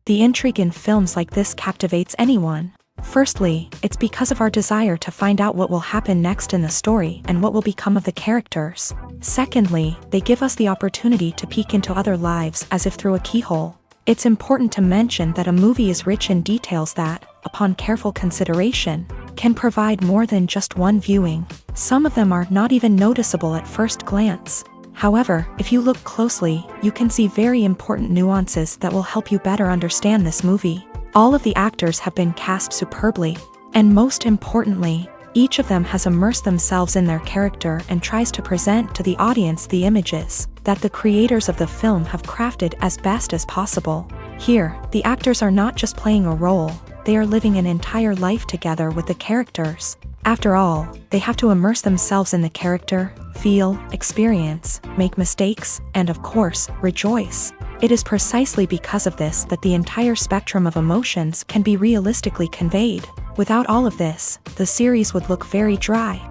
The intrigue in films like this captivates anyone. Firstly, it's because of our desire to find out what will happen next in the story and what will become of the characters. Secondly, they give us the opportunity to peek into other lives as if through a keyhole. It's important to mention that a movie is rich in details that, upon careful consideration, can provide more than just one viewing. Some of them are not even noticeable at first glance. However, if you look closely, you can see very important nuances that will help you better understand this movie. All of the actors have been cast superbly, and most importantly, each of them has immersed themselves in their character and tries to present to the audience the images that the creators of the film have crafted as best as possible. Here, the actors are not just playing a role, they are living an entire life together with the characters. After all, they have to immerse themselves in the character, feel, experience, make mistakes, and of course, rejoice. It is precisely because of this that the entire spectrum of emotions can be realistically conveyed. Without all of this, the series would look very dry.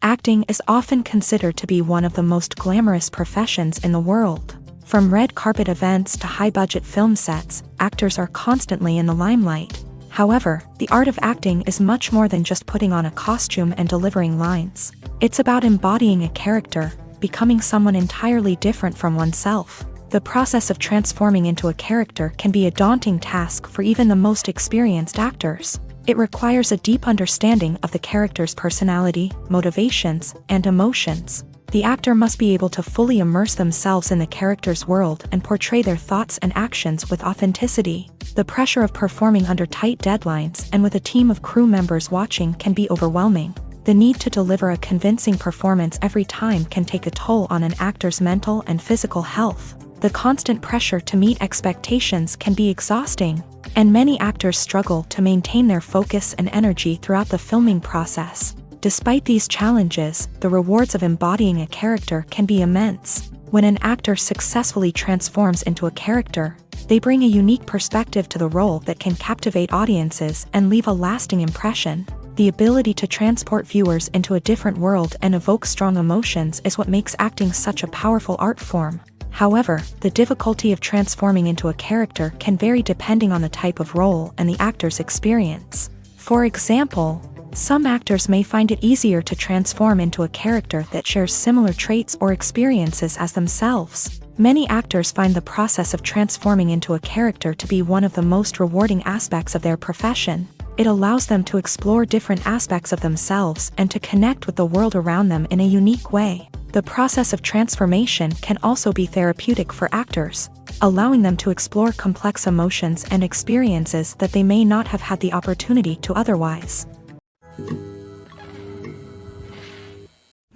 Acting is often considered to be one of the most glamorous professions in the world. From red carpet events to high-budget film sets, actors are constantly in the limelight. However, the art of acting is much more than just putting on a costume and delivering lines. It's about embodying a character, becoming someone entirely different from oneself. The process of transforming into a character can be a daunting task for even the most experienced actors. It requires a deep understanding of the character's personality, motivations, and emotions. The actor must be able to fully immerse themselves in the character's world and portray their thoughts and actions with authenticity. The pressure of performing under tight deadlines and with a team of crew members watching can be overwhelming. The need to deliver a convincing performance every time can take a toll on an actor's mental and physical health. The constant pressure to meet expectations can be exhausting, and many actors struggle to maintain their focus and energy throughout the filming process. Despite these challenges, the rewards of embodying a character can be immense. When an actor successfully transforms into a character, they bring a unique perspective to the role that can captivate audiences and leave a lasting impression. The ability to transport viewers into a different world and evoke strong emotions is what makes acting such a powerful art form. However, the difficulty of transforming into a character can vary depending on the type of role and the actor's experience. For example, some actors may find it easier to transform into a character that shares similar traits or experiences as themselves. Many actors find the process of transforming into a character to be one of the most rewarding aspects of their profession. It allows them to explore different aspects of themselves and to connect with the world around them in a unique way. The process of transformation can also be therapeutic for actors, allowing them to explore complex emotions and experiences that they may not have had the opportunity to otherwise.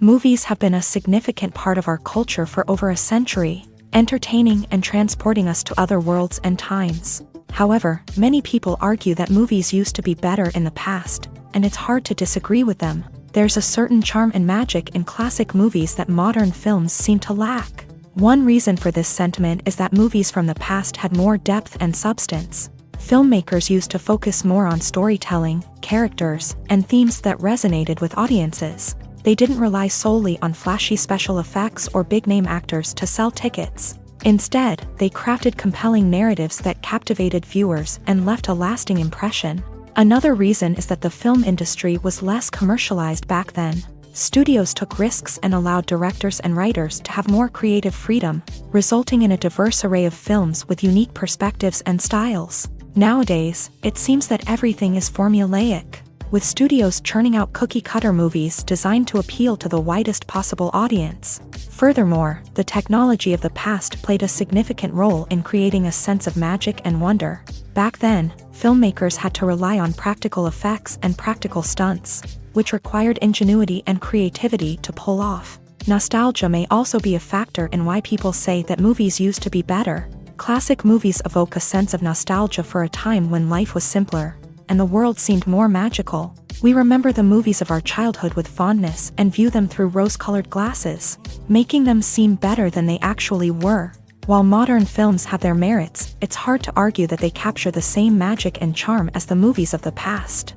Movies have been a significant part of our culture for over a century, entertaining and transporting us to other worlds and times. However, many people argue that movies used to be better in the past, and it's hard to disagree with them. There's a certain charm and magic in classic movies that modern films seem to lack. One reason for this sentiment is that movies from the past had more depth and substance. Filmmakers used to focus more on storytelling, characters, and themes that resonated with audiences. They didn't rely solely on flashy special effects or big-name actors to sell tickets. Instead, they crafted compelling narratives that captivated viewers and left a lasting impression. Another reason is that the film industry was less commercialized back then. Studios took risks and allowed directors and writers to have more creative freedom, resulting in a diverse array of films with unique perspectives and styles. Nowadays, it seems that everything is formulaic, with studios churning out cookie-cutter movies designed to appeal to the widest possible audience. Furthermore, the technology of the past played a significant role in creating a sense of magic and wonder. Back then, filmmakers had to rely on practical effects and practical stunts, which required ingenuity and creativity to pull off. Nostalgia may also be a factor in why people say that movies used to be better. Classic movies evoke a sense of nostalgia for a time when life was simpler, and the world seemed more magical. We remember the movies of our childhood with fondness and view them through rose-colored glasses, making them seem better than they actually were. While modern films have their merits, it's hard to argue that they capture the same magic and charm as the movies of the past.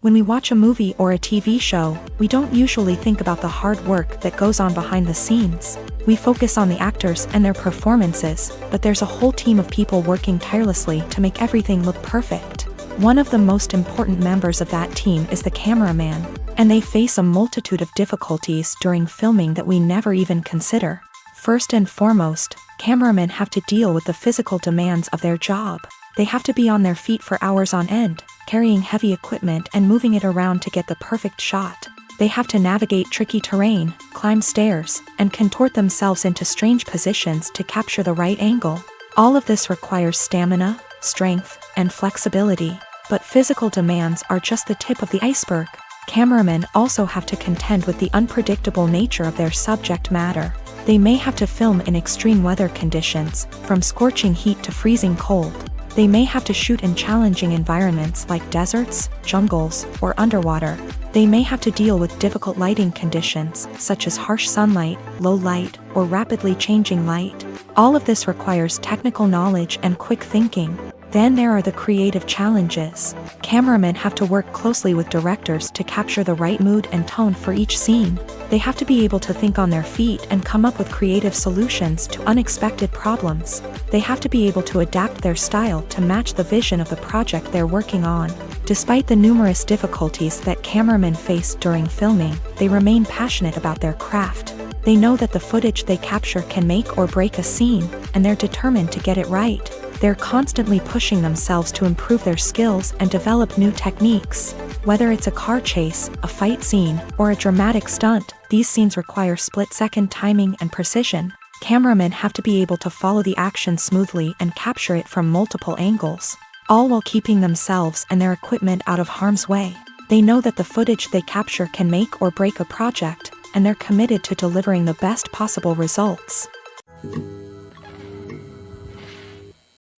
When we watch a movie or a TV show, we don't usually think about the hard work that goes on behind the scenes. We focus on the actors and their performances, but there's a whole team of people working tirelessly to make everything look perfect. One of the most important members of that team is the cameraman, and they face a multitude of difficulties during filming that we never even consider. First and foremost, cameramen have to deal with the physical demands of their job. They have to be on their feet for hours on end, carrying heavy equipment and moving it around to get the perfect shot. They have to navigate tricky terrain, climb stairs, and contort themselves into strange positions to capture the right angle. All of this requires stamina, strength, and flexibility. But physical demands are just the tip of the iceberg. Cameramen also have to contend with the unpredictable nature of their subject matter. They may have to film in extreme weather conditions, from scorching heat to freezing cold. They may have to shoot in challenging environments like deserts, jungles, or underwater. They may have to deal with difficult lighting conditions, such as harsh sunlight, low light, or rapidly changing light. All of this requires technical knowledge and quick thinking. Then there are the creative challenges. Cameramen have to work closely with directors to capture the right mood and tone for each scene. They have to be able to think on their feet and come up with creative solutions to unexpected problems. They have to be able to adapt their style to match the vision of the project they're working on. Despite the numerous difficulties that cameramen face during filming, they remain passionate about their craft. They know that the footage they capture can make or break a scene, and they're determined to get it right. They're constantly pushing themselves to improve their skills and develop new techniques. Whether it's a car chase, a fight scene, or a dramatic stunt, these scenes require split-second timing and precision. Cameramen have to be able to follow the action smoothly and capture it from multiple angles, all while keeping themselves and their equipment out of harm's way. They know that the footage they capture can make or break a project, and they're committed to delivering the best possible results.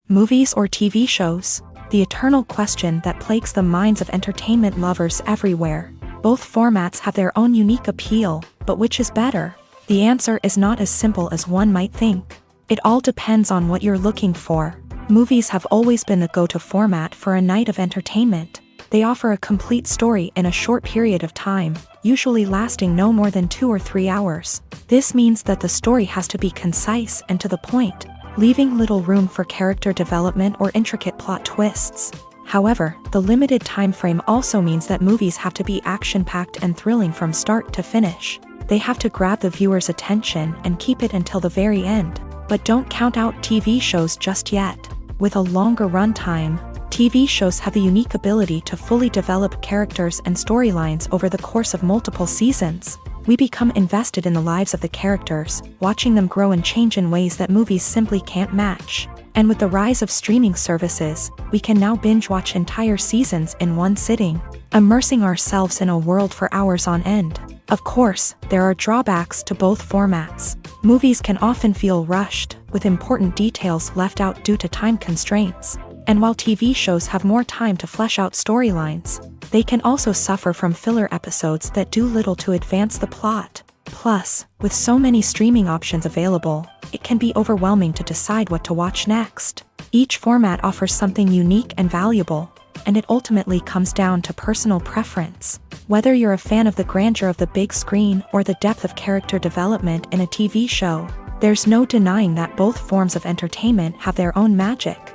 Movies or TV shows? The eternal question that plagues the minds of entertainment lovers everywhere. Both formats have their own unique appeal, but which is better? The answer is not as simple as one might think. It all depends on what you're looking for. Movies have always been the go-to format for a night of entertainment. They offer a complete story in a short period of time, usually lasting no more than 2 or 3 hours. This means that the story has to be concise and to the point, leaving little room for character development or intricate plot twists. However, the limited time frame also means that movies have to be action-packed and thrilling from start to finish. They have to grab the viewer's attention and keep it until the very end. But don't count out TV shows just yet. With a longer runtime, TV shows have the unique ability to fully develop characters and storylines over the course of multiple seasons. We become invested in the lives of the characters, watching them grow and change in ways that movies simply can't match. And with the rise of streaming services, we can now binge-watch entire seasons in one sitting, immersing ourselves in a world for hours on end. Of course, there are drawbacks to both formats. Movies can often feel rushed, with important details left out due to time constraints. And while TV shows have more time to flesh out storylines, they can also suffer from filler episodes that do little to advance the plot. Plus, with so many streaming options available, it can be overwhelming to decide what to watch next. Each format offers something unique and valuable, and it ultimately comes down to personal preference. Whether you're a fan of the grandeur of the big screen or the depth of character development in a TV show, there's no denying that both forms of entertainment have their own magic.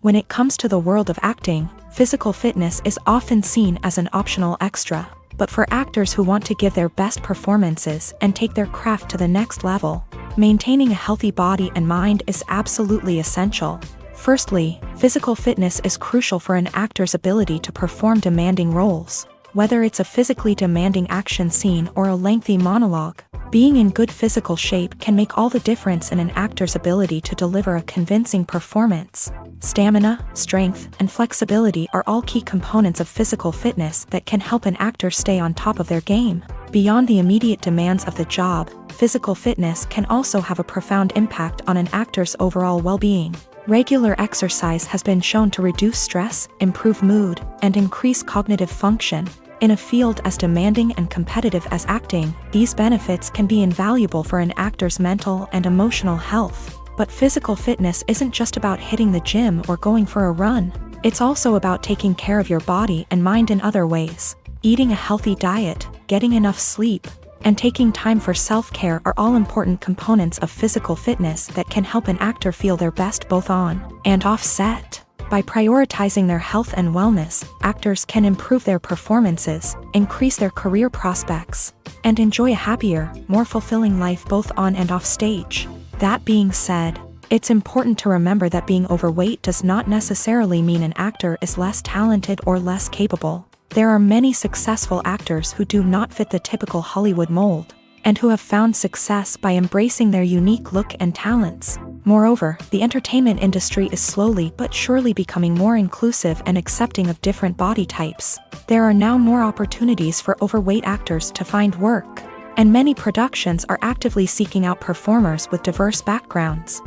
When it comes to the world of acting, physical fitness is often seen as an optional extra. But for actors who want to give their best performances and take their craft to the next level, maintaining a healthy body and mind is absolutely essential. Firstly, physical fitness is crucial for an actor's ability to perform demanding roles. Whether it's a physically demanding action scene or a lengthy monologue, being in good physical shape can make all the difference in an actor's ability to deliver a convincing performance. Stamina, strength, and flexibility are all key components of physical fitness that can help an actor stay on top of their game. Beyond the immediate demands of the job, physical fitness can also have a profound impact on an actor's overall well-being. Regular exercise has been shown to reduce stress, improve mood, and increase cognitive function. In a field as demanding and competitive as acting, these benefits can be invaluable for an actor's mental and emotional health. But physical fitness isn't just about hitting the gym or going for a run. It's also about taking care of your body and mind in other ways. Eating a healthy diet, getting enough sleep, and taking time for self-care are all important components of physical fitness that can help an actor feel their best both on and off set. By prioritizing their health and wellness, actors can improve their performances, increase their career prospects, and enjoy a happier, more fulfilling life both on and off stage. That being said, it's important to remember that being overweight does not necessarily mean an actor is less talented or less capable. There are many successful actors who do not fit the typical Hollywood mold, and who have found success by embracing their unique look and talents. Moreover, the entertainment industry is slowly but surely becoming more inclusive and accepting of different body types. There are now more opportunities for overweight actors to find work, and many productions are actively seeking out performers with diverse backgrounds.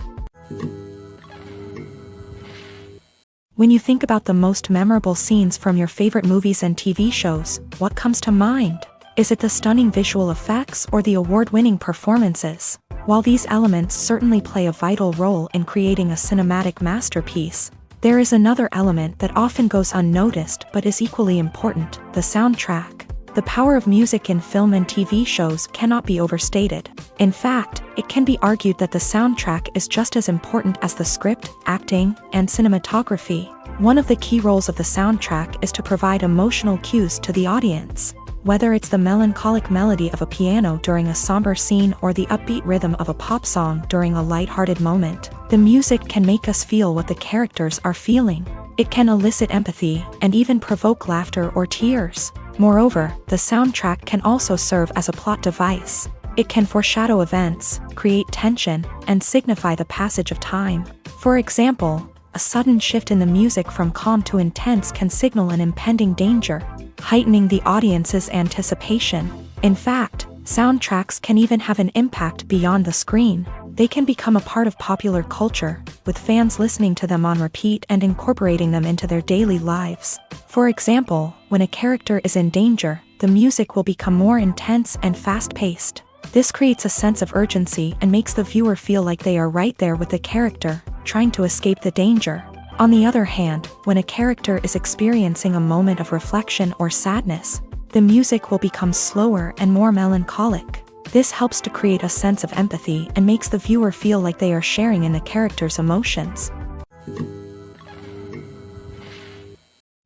When you think about the most memorable scenes from your favorite movies and TV shows, what comes to mind? Is it the stunning visual effects or the award-winning performances? While these elements certainly play a vital role in creating a cinematic masterpiece, there is another element that often goes unnoticed but is equally important: the soundtrack. The power of music in film and TV shows cannot be overstated. In fact, it can be argued that the soundtrack is just as important as the script, acting, and cinematography. One of the key roles of the soundtrack is to provide emotional cues to the audience. Whether it's the melancholic melody of a piano during a somber scene or the upbeat rhythm of a pop song during a light-hearted moment, the music can make us feel what the characters are feeling. It can elicit empathy and even provoke laughter or tears. Moreover, the soundtrack can also serve as a plot device. It can foreshadow events, create tension, and signify the passage of time. For example, a sudden shift in the music from calm to intense can signal an impending danger, heightening the audience's anticipation. In fact, soundtracks can even have an impact beyond the screen. They can become a part of popular culture, with fans listening to them on repeat and incorporating them into their daily lives. For example, when a character is in danger, the music will become more intense and fast-paced. This creates a sense of urgency and makes the viewer feel like they are right there with the character, trying to escape the danger. On the other hand, when a character is experiencing a moment of reflection or sadness, the music will become slower and more melancholic. This helps to create a sense of empathy and makes the viewer feel like they are sharing in the character's emotions.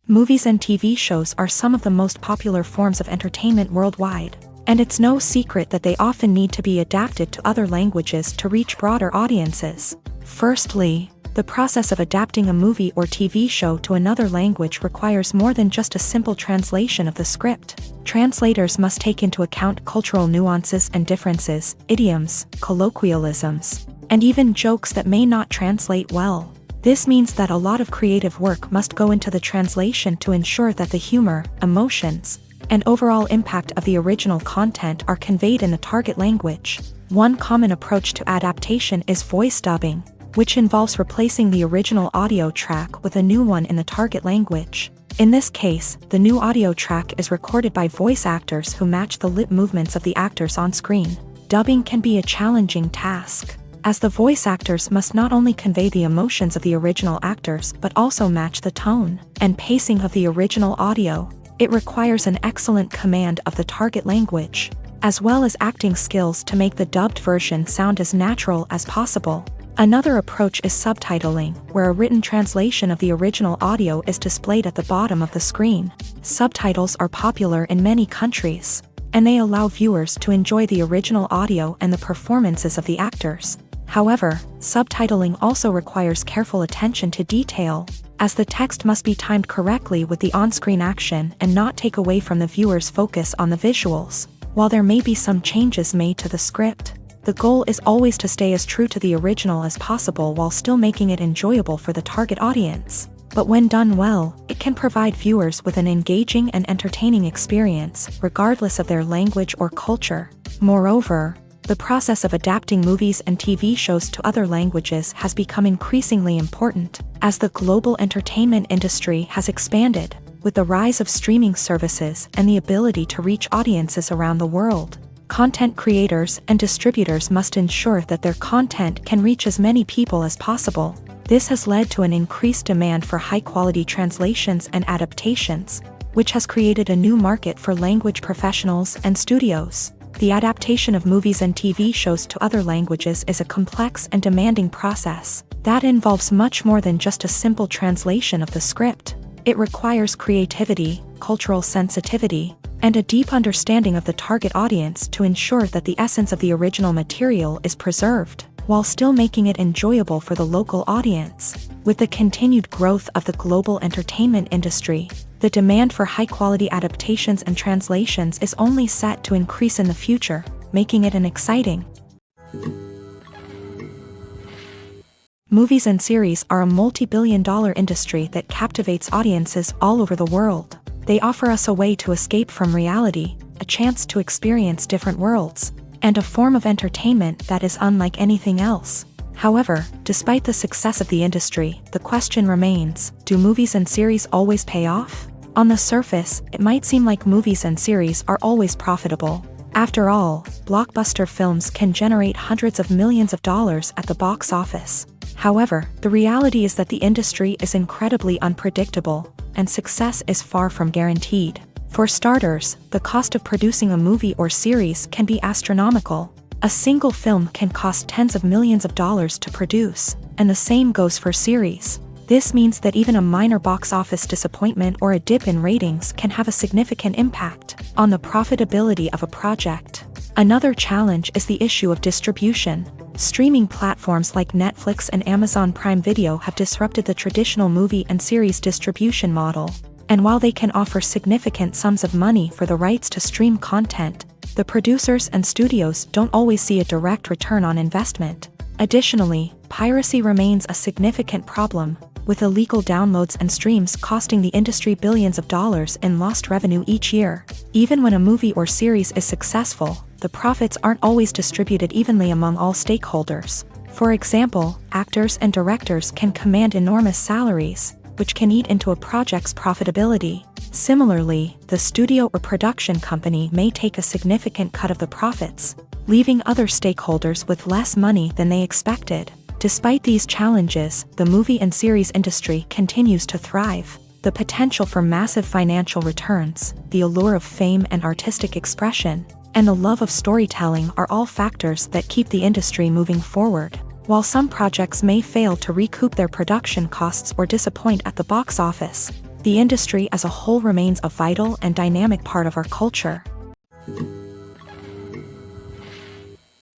Movies and TV shows are some of the most popular forms of entertainment worldwide, and it's no secret that they often need to be adapted to other languages to reach broader audiences. Firstly, the process of adapting a movie or TV show to another language requires more than just a simple translation of the script. Translators must take into account cultural nuances and differences, idioms, colloquialisms, and even jokes that may not translate well. This means that a lot of creative work must go into the translation to ensure that the humor, emotions, and overall impact of the original content are conveyed in the target language. One common approach to adaptation is voice dubbing, which involves replacing the original audio track with a new one in the target language. In this case, the new audio track is recorded by voice actors who match the lip movements of the actors on screen. Dubbing can be a challenging task, as the voice actors must not only convey the emotions of the original actors but also match the tone and pacing of the original audio. It requires an excellent command of the target language, as well as acting skills to make the dubbed version sound as natural as possible. Another approach is subtitling, where a written translation of the original audio is displayed at the bottom of the screen. Subtitles are popular in many countries, and they allow viewers to enjoy the original audio and the performances of the actors. However, subtitling also requires careful attention to detail, as the text must be timed correctly with the on-screen action and not take away from the viewer's focus on the visuals. While there may be some changes made to the script, the goal is always to stay as true to the original as possible while still making it enjoyable for the target audience. But when done well, it can provide viewers with an engaging and entertaining experience, regardless of their language or culture. Moreover, the process of adapting movies and TV shows to other languages has become increasingly important, as the global entertainment industry has expanded, with the rise of streaming services and the ability to reach audiences around the world. Content creators and distributors must ensure that their content can reach as many people as possible. This has led to an increased demand for high-quality translations and adaptations, which has created a new market for language professionals and studios. The adaptation of movies and TV shows to other languages is a complex and demanding process that involves much more than just a simple translation of the script. It requires creativity, cultural sensitivity, and a deep understanding of the target audience to ensure that the essence of the original material is preserved, while still making it enjoyable for the local audience. With the continued growth of the global entertainment industry, the demand for high-quality adaptations and translations is only set to increase in the future, making it an exciting. Movies and series are a multi-billion-dollar industry that captivates audiences all over the world. They offer us a way to escape from reality, a chance to experience different worlds, and a form of entertainment that is unlike anything else. However, despite the success of the industry, the question remains, do movies and series always pay off? On the surface, it might seem like movies and series are always profitable. After all, blockbuster films can generate hundreds of millions of dollars at the box office. However, the reality is that the industry is incredibly unpredictable, and success is far from guaranteed. For starters, the cost of producing a movie or series can be astronomical. A single film can cost tens of millions of dollars to produce, and the same goes for series. This means that even a minor box office disappointment or a dip in ratings can have a significant impact on the profitability of a project. Another challenge is the issue of distribution. Streaming platforms like Netflix and Amazon Prime Video have disrupted the traditional movie and series distribution model. And while they can offer significant sums of money for the rights to stream content, the producers and studios don't always see a direct return on investment. Additionally, piracy remains a significant problem, with illegal downloads and streams costing the industry billions of dollars in lost revenue each year. Even when a movie or series is successful, the profits aren't always distributed evenly among all stakeholders. For example, actors and directors can command enormous salaries, which can eat into a project's profitability. Similarly, the studio or production company may take a significant cut of the profits, leaving other stakeholders with less money than they expected. Despite these challenges, the movie and series industry continues to thrive. The potential for massive financial returns, the allure of fame and artistic expression, and the love of storytelling are all factors that keep the industry moving forward. While some projects may fail to recoup their production costs or disappoint at the box office, the industry as a whole remains a vital and dynamic part of our culture.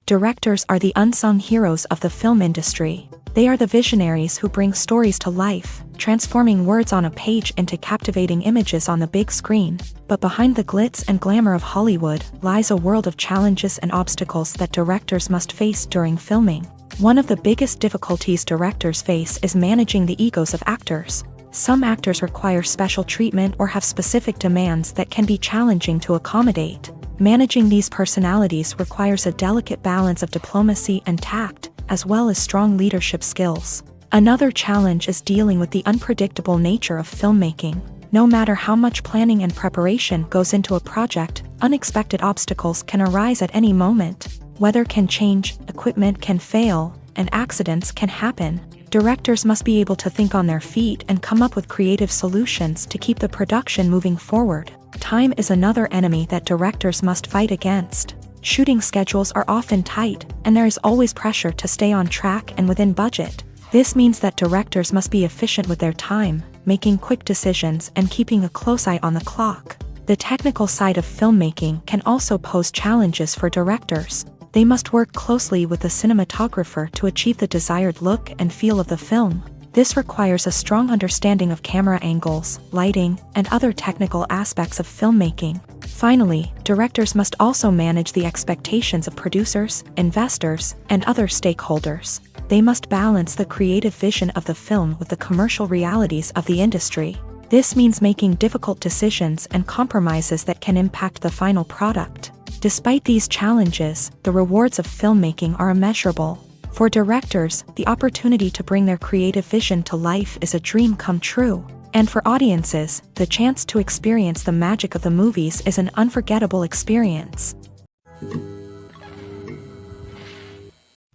Directors are the unsung heroes of the film industry. They are the visionaries who bring stories to life, transforming words on a page into captivating images on the big screen. But behind the glitz and glamour of Hollywood lies a world of challenges and obstacles that directors must face during filming. One of the biggest difficulties directors face is managing the egos of actors. Some actors require special treatment or have specific demands that can be challenging to accommodate. Managing these personalities requires a delicate balance of diplomacy and tact, as well as strong leadership skills. Another challenge is dealing with the unpredictable nature of filmmaking. No matter how much planning and preparation goes into a project, unexpected obstacles can arise at any moment. Weather can change, equipment can fail, and accidents can happen. Directors must be able to think on their feet and come up with creative solutions to keep the production moving forward. Time is another enemy that directors must fight against. Shooting schedules are often tight, and there is always pressure to stay on track and within budget. This means that directors must be efficient with their time, making quick decisions and keeping a close eye on the clock. The technical side of filmmaking can also pose challenges for directors. They must work closely with the cinematographer to achieve the desired look and feel of the film. This requires a strong understanding of camera angles, lighting, and other technical aspects of filmmaking. Finally, directors must also manage the expectations of producers, investors, and other stakeholders. They must balance the creative vision of the film with the commercial realities of the industry. This means making difficult decisions and compromises that can impact the final product. Despite these challenges, the rewards of filmmaking are immeasurable. For directors, the opportunity to bring their creative vision to life is a dream come true. And for audiences, the chance to experience the magic of the movies is an unforgettable experience.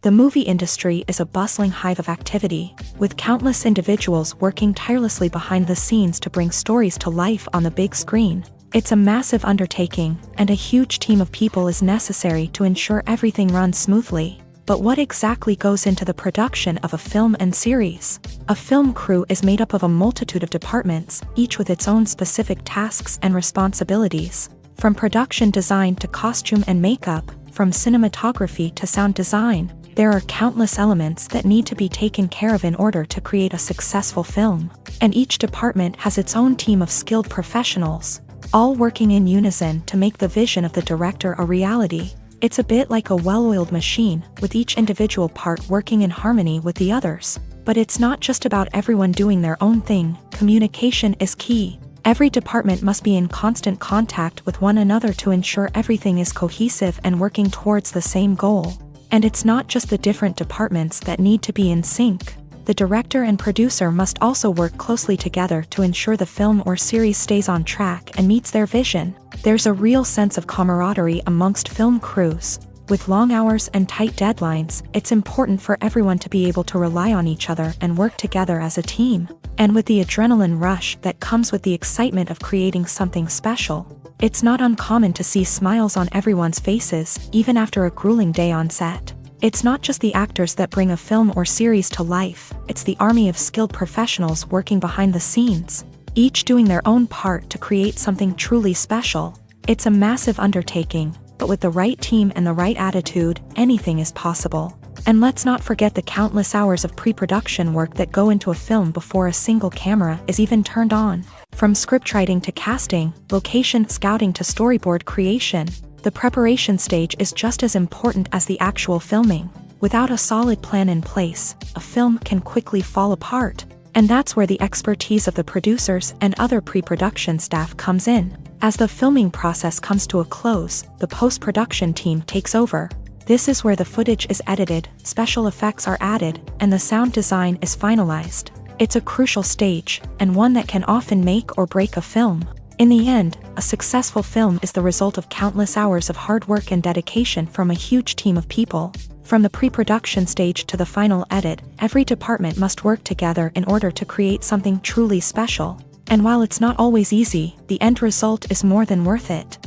The movie industry is a bustling hive of activity, with countless individuals working tirelessly behind the scenes to bring stories to life on the big screen. It's a massive undertaking, and a huge team of people is necessary to ensure everything runs smoothly. But what exactly goes into the production of a film and series? A film crew is made up of a multitude of departments, each with its own specific tasks and responsibilities. From production design to costume and makeup, from cinematography to sound design, there are countless elements that need to be taken care of in order to create a successful film. And each department has its own team of skilled professionals, all working in unison to make the vision of the director a reality. It's a bit like a well-oiled machine, with each individual part working in harmony with the others. But it's not just about everyone doing their own thing. Communication is key. Every department must be in constant contact with one another to ensure everything is cohesive and working towards the same goal. And it's not just the different departments that need to be in sync. The director and producer must also work closely together to ensure the film or series stays on track and meets their vision. There's a real sense of camaraderie amongst film crews. With long hours and tight deadlines, it's important for everyone to be able to rely on each other and work together as a team. And with the adrenaline rush that comes with the excitement of creating something special, it's not uncommon to see smiles on everyone's faces, even after a grueling day on set. It's not just the actors that bring a film or series to life, it's the army of skilled professionals working behind the scenes, each doing their own part to create something truly special. It's a massive undertaking, but with the right team and the right attitude, anything is possible. And let's not forget the countless hours of pre-production work that go into a film before a single camera is even turned on. From scriptwriting to casting, location scouting to storyboard creation, the preparation stage is just as important as the actual filming. Without a solid plan in place, a film can quickly fall apart. And that's where the expertise of the producers and other pre-production staff comes in. As the filming process comes to a close, the post-production team takes over. This is where the footage is edited, special effects are added, and the sound design is finalized. It's a crucial stage, and one that can often make or break a film. In the end, a successful film is the result of countless hours of hard work and dedication from a huge team of people. From the pre-production stage to the final edit, every department must work together in order to create something truly special. And while it's not always easy, the end result is more than worth it.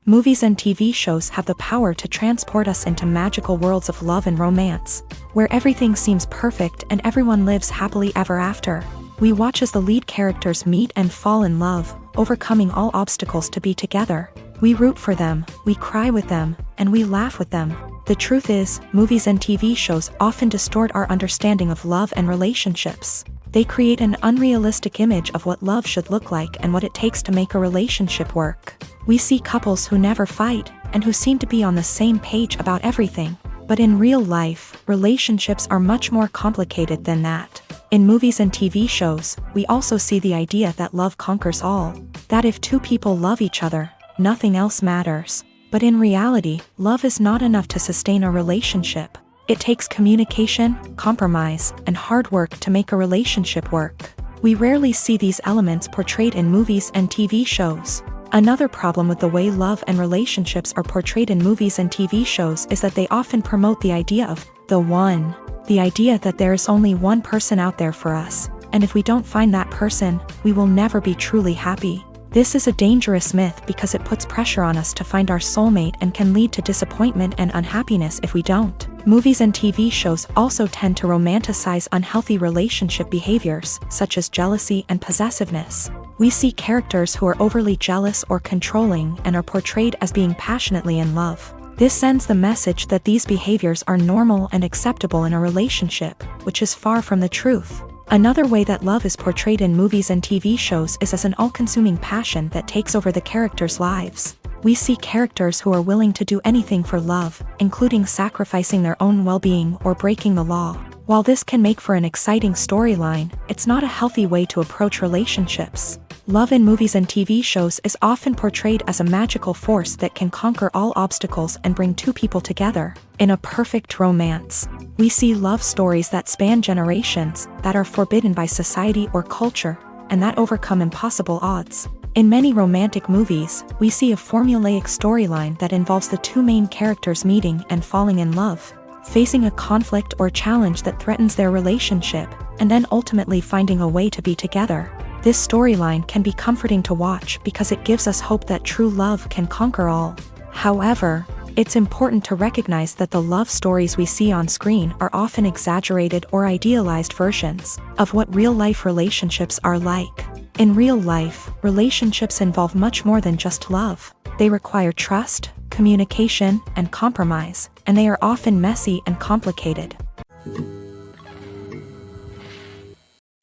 Movies and TV shows have the power to transport us into magical worlds of love and romance, where everything seems perfect and everyone lives happily ever after. We watch as the lead characters meet and fall in love, overcoming all obstacles to be together. We root for them, we cry with them, and we laugh with them. The truth is, movies and TV shows often distort our understanding of love and relationships. They create an unrealistic image of what love should look like and what it takes to make a relationship work. We see couples who never fight, and who seem to be on the same page about everything. But in real life, relationships are much more complicated than that. In movies and TV shows, we also see the idea that love conquers all. That if two people love each other, nothing else matters. But in reality, love is not enough to sustain a relationship. It takes communication, compromise, and hard work to make a relationship work. We rarely see these elements portrayed in movies and TV shows. Another problem with the way love and relationships are portrayed in movies and TV shows is that they often promote the idea of the one. The idea that there is only one person out there for us, and if we don't find that person, we will never be truly happy. This is a dangerous myth because it puts pressure on us to find our soulmate and can lead to disappointment and unhappiness if we don't. Movies and TV shows also tend to romanticize unhealthy relationship behaviors, such as jealousy and possessiveness. We see characters who are overly jealous or controlling and are portrayed as being passionately in love. This sends the message that these behaviors are normal and acceptable in a relationship, which is far from the truth. Another way that love is portrayed in movies and TV shows is as an all-consuming passion that takes over the characters' lives. We see characters who are willing to do anything for love, including sacrificing their own well-being or breaking the law. While this can make for an exciting storyline, it's not a healthy way to approach relationships. Love in movies and TV shows is often portrayed as a magical force that can conquer all obstacles and bring two people together. In a perfect romance, we see love stories that span generations, that are forbidden by society or culture, and that overcome impossible odds. In many romantic movies, we see a formulaic storyline that involves the two main characters meeting and falling in love, facing a conflict or challenge that threatens their relationship, and then ultimately finding a way to be together. This storyline can be comforting to watch because it gives us hope that true love can conquer all. However, it's important to recognize that the love stories we see on screen are often exaggerated or idealized versions of what real-life relationships are like. In real life, relationships involve much more than just love. They require trust, communication, and compromise, and they are often messy and complicated.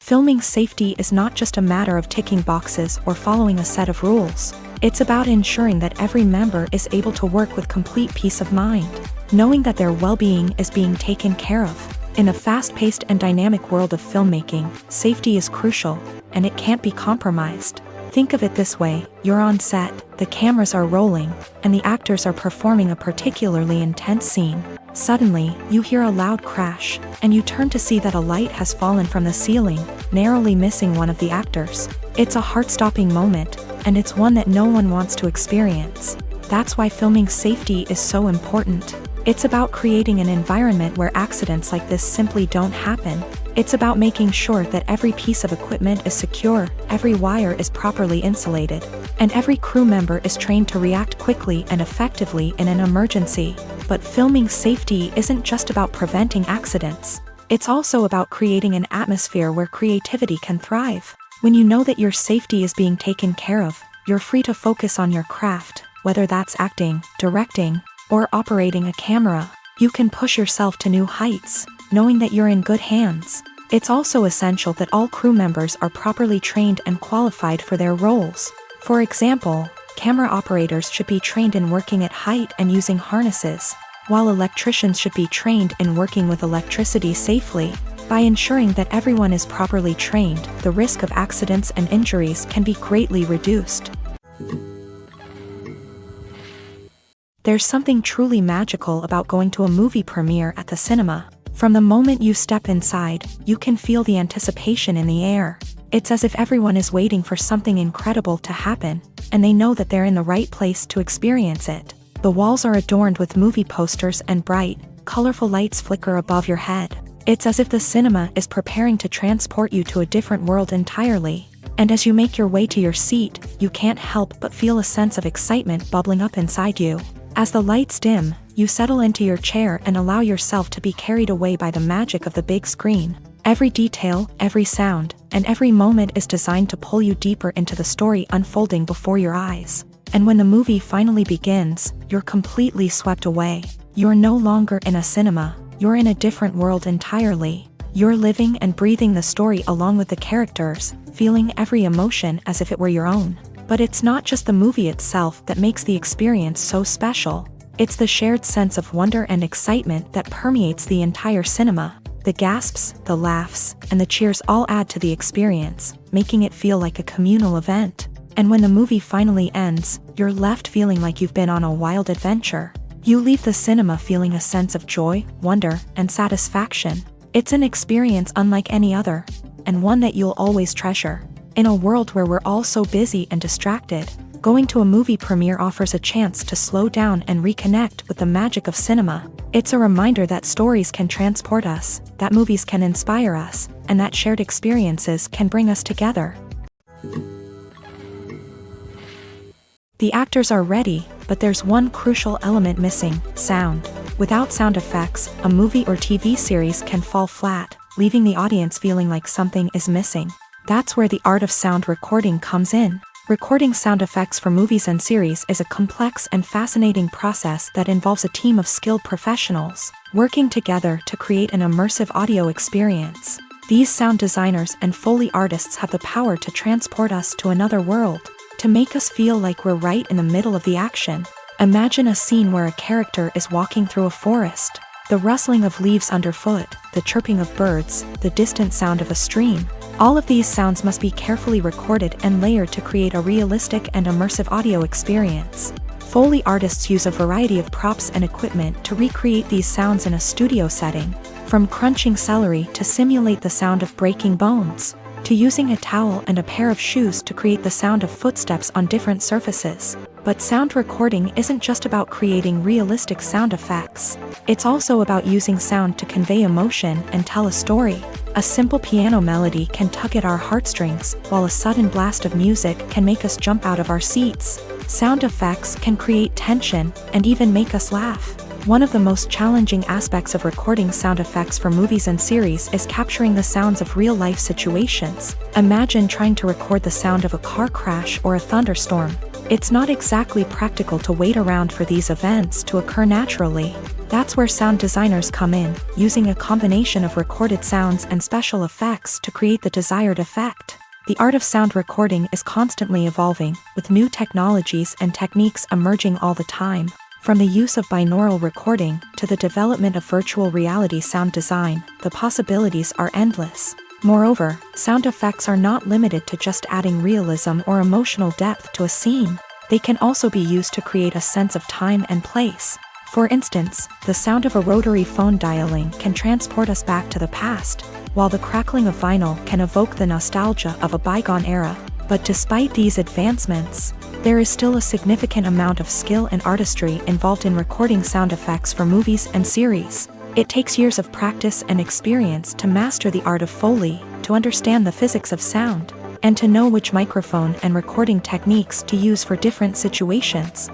Filming safety is not just a matter of ticking boxes or following a set of rules. It's about ensuring that every member is able to work with complete peace of mind, knowing that their well-being is being taken care of. In a fast-paced and dynamic world of filmmaking, safety is crucial, and it can't be compromised. Think of it this way: you're on set, the cameras are rolling, and the actors are performing a particularly intense scene. Suddenly, you hear a loud crash, and you turn to see that a light has fallen from the ceiling, narrowly missing one of the actors. It's a heart-stopping moment, and it's one that no one wants to experience. That's why filming safety is so important. It's about creating an environment where accidents like this simply don't happen. It's about making sure that every piece of equipment is secure, every wire is properly insulated, and every crew member is trained to react quickly and effectively in an emergency. But filming safety isn't just about preventing accidents. It's also about creating an atmosphere where creativity can thrive. When you know that your safety is being taken care of, you're free to focus on your craft, whether that's acting, directing, or operating a camera. You can push yourself to new heights, knowing that you're in good hands. It's also essential that all crew members are properly trained and qualified for their roles. For example, camera operators should be trained in working at height and using harnesses, while electricians should be trained in working with electricity safely. By ensuring that everyone is properly trained, the risk of accidents and injuries can be greatly reduced. There's something truly magical about going to a movie premiere at the cinema. From the moment you step inside, you can feel the anticipation in the air. It's as if everyone is waiting for something incredible to happen, and they know that they're in the right place to experience it. The walls are adorned with movie posters and bright, colorful lights flicker above your head. It's as if the cinema is preparing to transport you to a different world entirely. And as you make your way to your seat, you can't help but feel a sense of excitement bubbling up inside you. As the lights dim, you settle into your chair and allow yourself to be carried away by the magic of the big screen. Every detail, every sound, and every moment is designed to pull you deeper into the story unfolding before your eyes. And when the movie finally begins, you're completely swept away. You're no longer in a cinema, you're in a different world entirely. You're living and breathing the story along with the characters, feeling every emotion as if it were your own. But it's not just the movie itself that makes the experience so special. It's the shared sense of wonder and excitement that permeates the entire cinema. The gasps, the laughs, and the cheers all add to the experience, making it feel like a communal event. And when the movie finally ends, you're left feeling like you've been on a wild adventure. You leave the cinema feeling a sense of joy, wonder, and satisfaction. It's an experience unlike any other, and one that you'll always treasure. In a world where we're all so busy and distracted, going to a movie premiere offers a chance to slow down and reconnect with the magic of cinema. It's a reminder that stories can transport us, that movies can inspire us, and that shared experiences can bring us together. The actors are ready, but there's one crucial element missing: sound. Without sound effects, a movie or TV series can fall flat, leaving the audience feeling like something is missing. That's where the art of sound recording comes in. Recording sound effects for movies and series is a complex and fascinating process that involves a team of skilled professionals working together to create an immersive audio experience. These sound designers and Foley artists have the power to transport us to another world, to make us feel like we're right in the middle of the action. Imagine a scene where a character is walking through a forest. The rustling of leaves underfoot, the chirping of birds, the distant sound of a stream. All of these sounds must be carefully recorded and layered to create a realistic and immersive audio experience. Foley artists use a variety of props and equipment to recreate these sounds in a studio setting, from crunching celery to simulate the sound of breaking bones. to using a towel and a pair of shoes to create the sound of footsteps on different surfaces. But sound recording isn't just about creating realistic sound effects. It's also about using sound to convey emotion and tell a story. A simple piano melody can tug at our heartstrings, while a sudden blast of music can make us jump out of our seats. Sound effects can create tension and even make us laugh. One of the most challenging aspects of recording sound effects for movies and series is capturing the sounds of real-life situations. Imagine trying to record the sound of a car crash or a thunderstorm. It's not exactly practical to wait around for these events to occur naturally. That's where sound designers come in, using a combination of recorded sounds and special effects to create the desired effect. The art of sound recording is constantly evolving, with new technologies and techniques emerging all the time. From the use of binaural recording to the development of virtual reality sound design, the possibilities are endless. Moreover, sound effects are not limited to just adding realism or emotional depth to a scene. They can also be used to create a sense of time and place. For instance, the sound of a rotary phone dialing can transport us back to the past, while the crackling of vinyl can evoke the nostalgia of a bygone era. But despite these advancements, there is still a significant amount of skill and artistry involved in recording sound effects for movies and series. It takes years of practice and experience to master the art of Foley, to understand the physics of sound, and to know which microphone and recording techniques to use for different situations.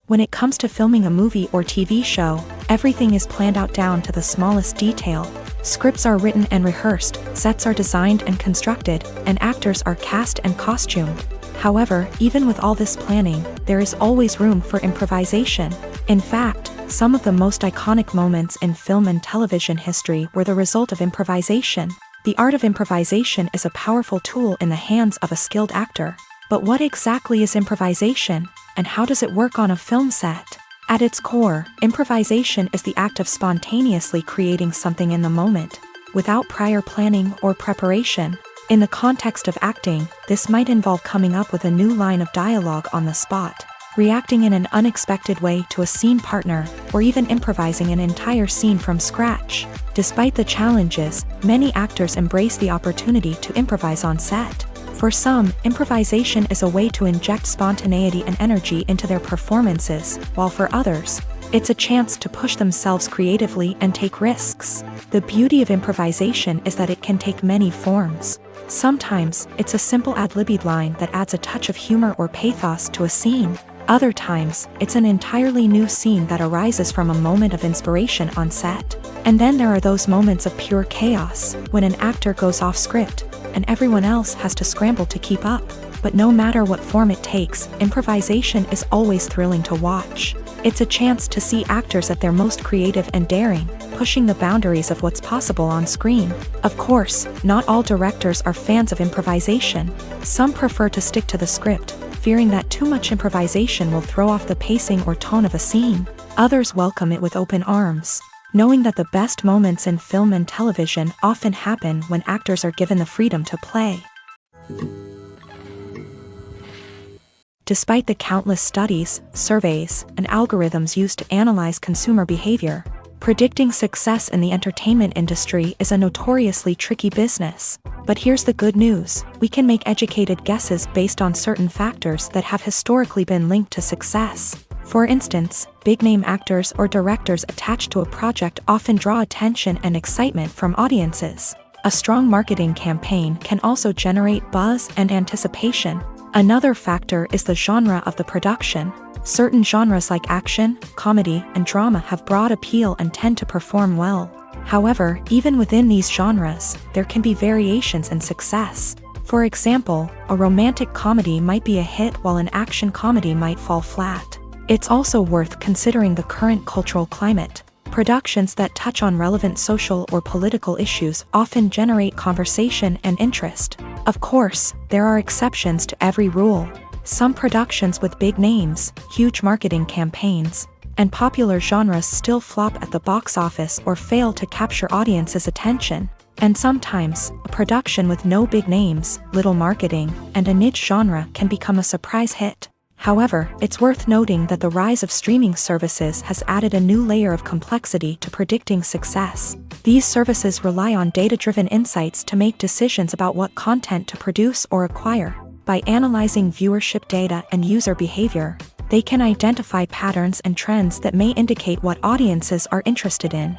When it comes to filming a movie or TV show, everything is planned out down to the smallest detail. Scripts are written and rehearsed, sets are designed and constructed, and actors are cast and costumed. However, even with all this planning, there is always room for improvisation. In fact, some of the most iconic moments in film and television history were the result of improvisation. The art of improvisation is a powerful tool in the hands of a skilled actor. But what exactly is improvisation, and how does it work on a film set? At its core, improvisation is the act of spontaneously creating something in the moment, without prior planning or preparation. In the context of acting, this might involve coming up with a new line of dialogue on the spot, reacting in an unexpected way to a scene partner, or even improvising an entire scene from scratch. Despite the challenges, many actors embrace the opportunity to improvise on set. For some, improvisation is a way to inject spontaneity and energy into their performances, while for others, it's a chance to push themselves creatively and take risks. The beauty of improvisation is that it can take many forms. Sometimes, it's a simple ad-libbed line that adds a touch of humor or pathos to a scene. Other times, it's an entirely new scene that arises from a moment of inspiration on set. And then there are those moments of pure chaos, when an actor goes off script, and everyone else has to scramble to keep up. But no matter what form it takes, improvisation is always thrilling to watch. It's a chance to see actors at their most creative and daring, pushing the boundaries of what's possible on screen. Of course, not all directors are fans of improvisation. Some prefer to stick to the script, fearing that too much improvisation will throw off the pacing or tone of a scene. Others welcome it with open arms, knowing that the best moments in film and television often happen when actors are given the freedom to play. Despite the countless studies, surveys, and algorithms used to analyze consumer behavior, predicting success in the entertainment industry is a notoriously tricky business. But here's the good news: we can make educated guesses based on certain factors that have historically been linked to success. For instance, big-name actors or directors attached to a project often draw attention and excitement from audiences. A strong marketing campaign can also generate buzz and anticipation. Another factor is the genre of the production. Certain genres like action, comedy, and drama have broad appeal and tend to perform well. However, even within these genres, there can be variations in success. For example, a romantic comedy might be a hit while an action comedy might fall flat. It's also worth considering the current cultural climate. Productions that touch on relevant social or political issues often generate conversation and interest. Of course, there are exceptions to every rule. Some productions with big names, huge marketing campaigns, and popular genres still flop at the box office or fail to capture audiences' attention. And sometimes, a production with no big names, little marketing, and a niche genre can become a surprise hit. However, it's worth noting that the rise of streaming services has added a new layer of complexity to predicting success. These services rely on data-driven insights to make decisions about what content to produce or acquire. By analyzing viewership data and user behavior, they can identify patterns and trends that may indicate what audiences are interested in.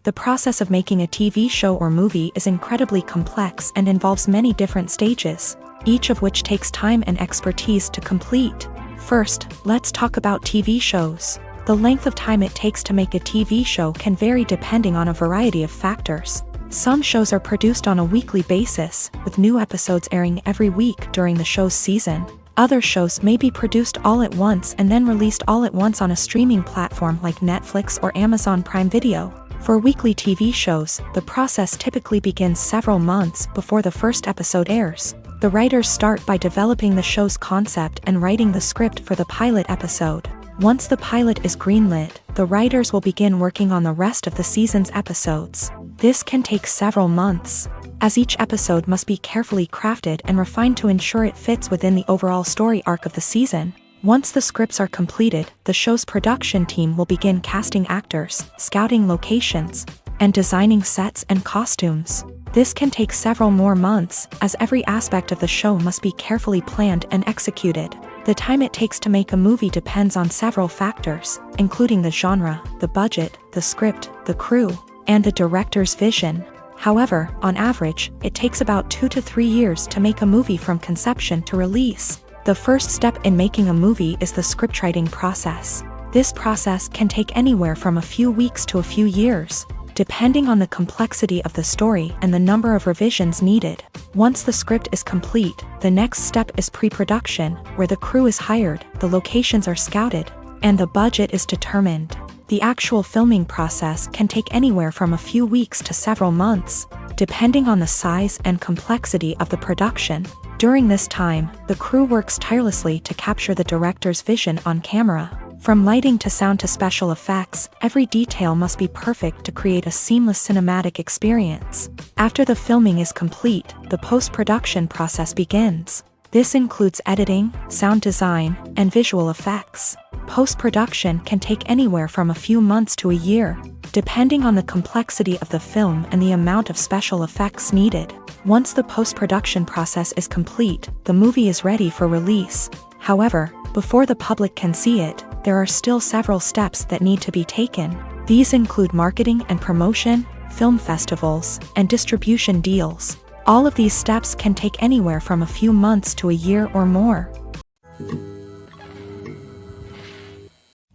The process of making a TV show or movie is incredibly complex and involves many different stages, each of which takes time and expertise to complete. First, let's talk about TV shows. The length of time it takes to make a TV show can vary depending on a variety of factors. Some shows are produced on a weekly basis, with new episodes airing every week during the show's season. Other shows may be produced all at once and then released all at once on a streaming platform like Netflix or Amazon Prime Video. For weekly TV shows, the process typically begins several months before the first episode airs. The writers start by developing the show's concept and writing the script for the pilot episode. Once the pilot is greenlit, the writers will begin working on the rest of the season's episodes. This can take several months, as each episode must be carefully crafted and refined to ensure it fits within the overall story arc of the season. Once the scripts are completed, the show's production team will begin casting actors, scouting locations, and designing sets and costumes. This can take several more months, as every aspect of the show must be carefully planned and executed. The time it takes to make a movie depends on several factors, including the genre, the budget, the script, the crew, and the director's vision. However, on average, it takes about 2 to 3 years to make a movie from conception to release. The first step in making a movie is the scriptwriting process. This process can take anywhere from a few weeks to a few years, depending on the complexity of the story and the number of revisions needed. Once the script is complete, the next step is pre-production, where the crew is hired, the locations are scouted, and the budget is determined. The actual filming process can take anywhere from a few weeks to several months, depending on the size and complexity of the production. During this time, the crew works tirelessly to capture the director's vision on camera. From lighting to sound to special effects, every detail must be perfect to create a seamless cinematic experience. After the filming is complete, the post-production process begins. This includes editing, sound design, and visual effects. Post-production can take anywhere from a few months to a year, depending on the complexity of the film and the amount of special effects needed. Once the post-production process is complete, the movie is ready for release. However, before the public can see it, there are still several steps that need to be taken. These include marketing and promotion, film festivals, and distribution deals. All of these steps can take anywhere from a few months to a year or more.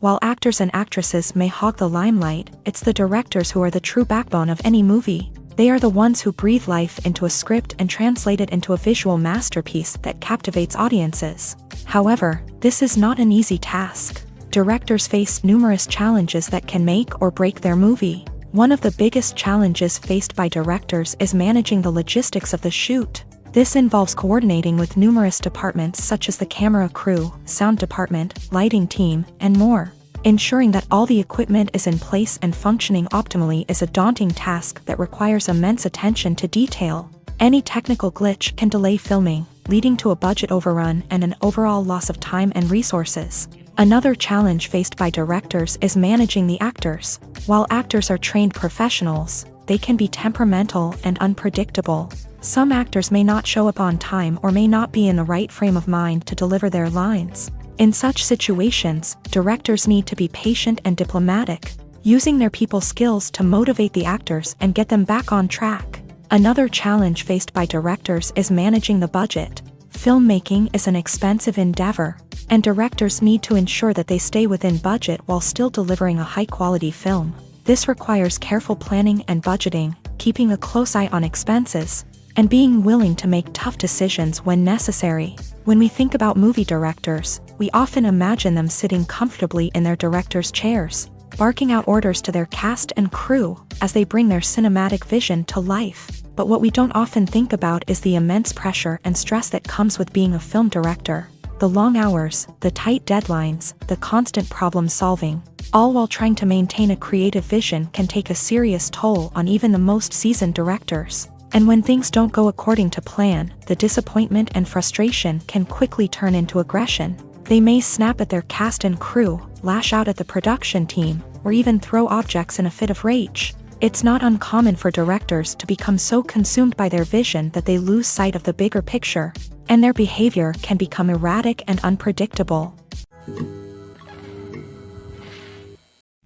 While actors and actresses may hog the limelight, it's the directors who are the true backbone of any movie. They are the ones who breathe life into a script and translate it into a visual masterpiece that captivates audiences. However, this is not an easy task. Directors face numerous challenges that can make or break their movie. One of the biggest challenges faced by directors is managing the logistics of the shoot. This involves coordinating with numerous departments such as the camera crew, sound department, lighting team, and more. Ensuring that all the equipment is in place and functioning optimally is a daunting task that requires immense attention to detail. Any technical glitch can delay filming, leading to a budget overrun and an overall loss of time and resources. Another challenge faced by directors is managing the actors. While actors are trained professionals, they can be temperamental and unpredictable. Some actors may not show up on time or may not be in the right frame of mind to deliver their lines. In such situations, directors need to be patient and diplomatic, using their people skills to motivate the actors and get them back on track. Another challenge faced by directors is managing the budget. Filmmaking is an expensive endeavor, and directors need to ensure that they stay within budget while still delivering a high-quality film. This requires careful planning and budgeting, keeping a close eye on expenses, and being willing to make tough decisions when necessary. When we think about movie directors, we often imagine them sitting comfortably in their director's chairs, barking out orders to their cast and crew as they bring their cinematic vision to life. But what we don't often think about is the immense pressure and stress that comes with being a film director. The long hours, the tight deadlines, the constant problem solving, all while trying to maintain a creative vision can take a serious toll on even the most seasoned directors. And when things don't go according to plan, the disappointment and frustration can quickly turn into aggression. They may snap at their cast and crew, lash out at the production team, or even throw objects in a fit of rage. It's not uncommon for directors to become so consumed by their vision that they lose sight of the bigger picture, and their behavior can become erratic and unpredictable.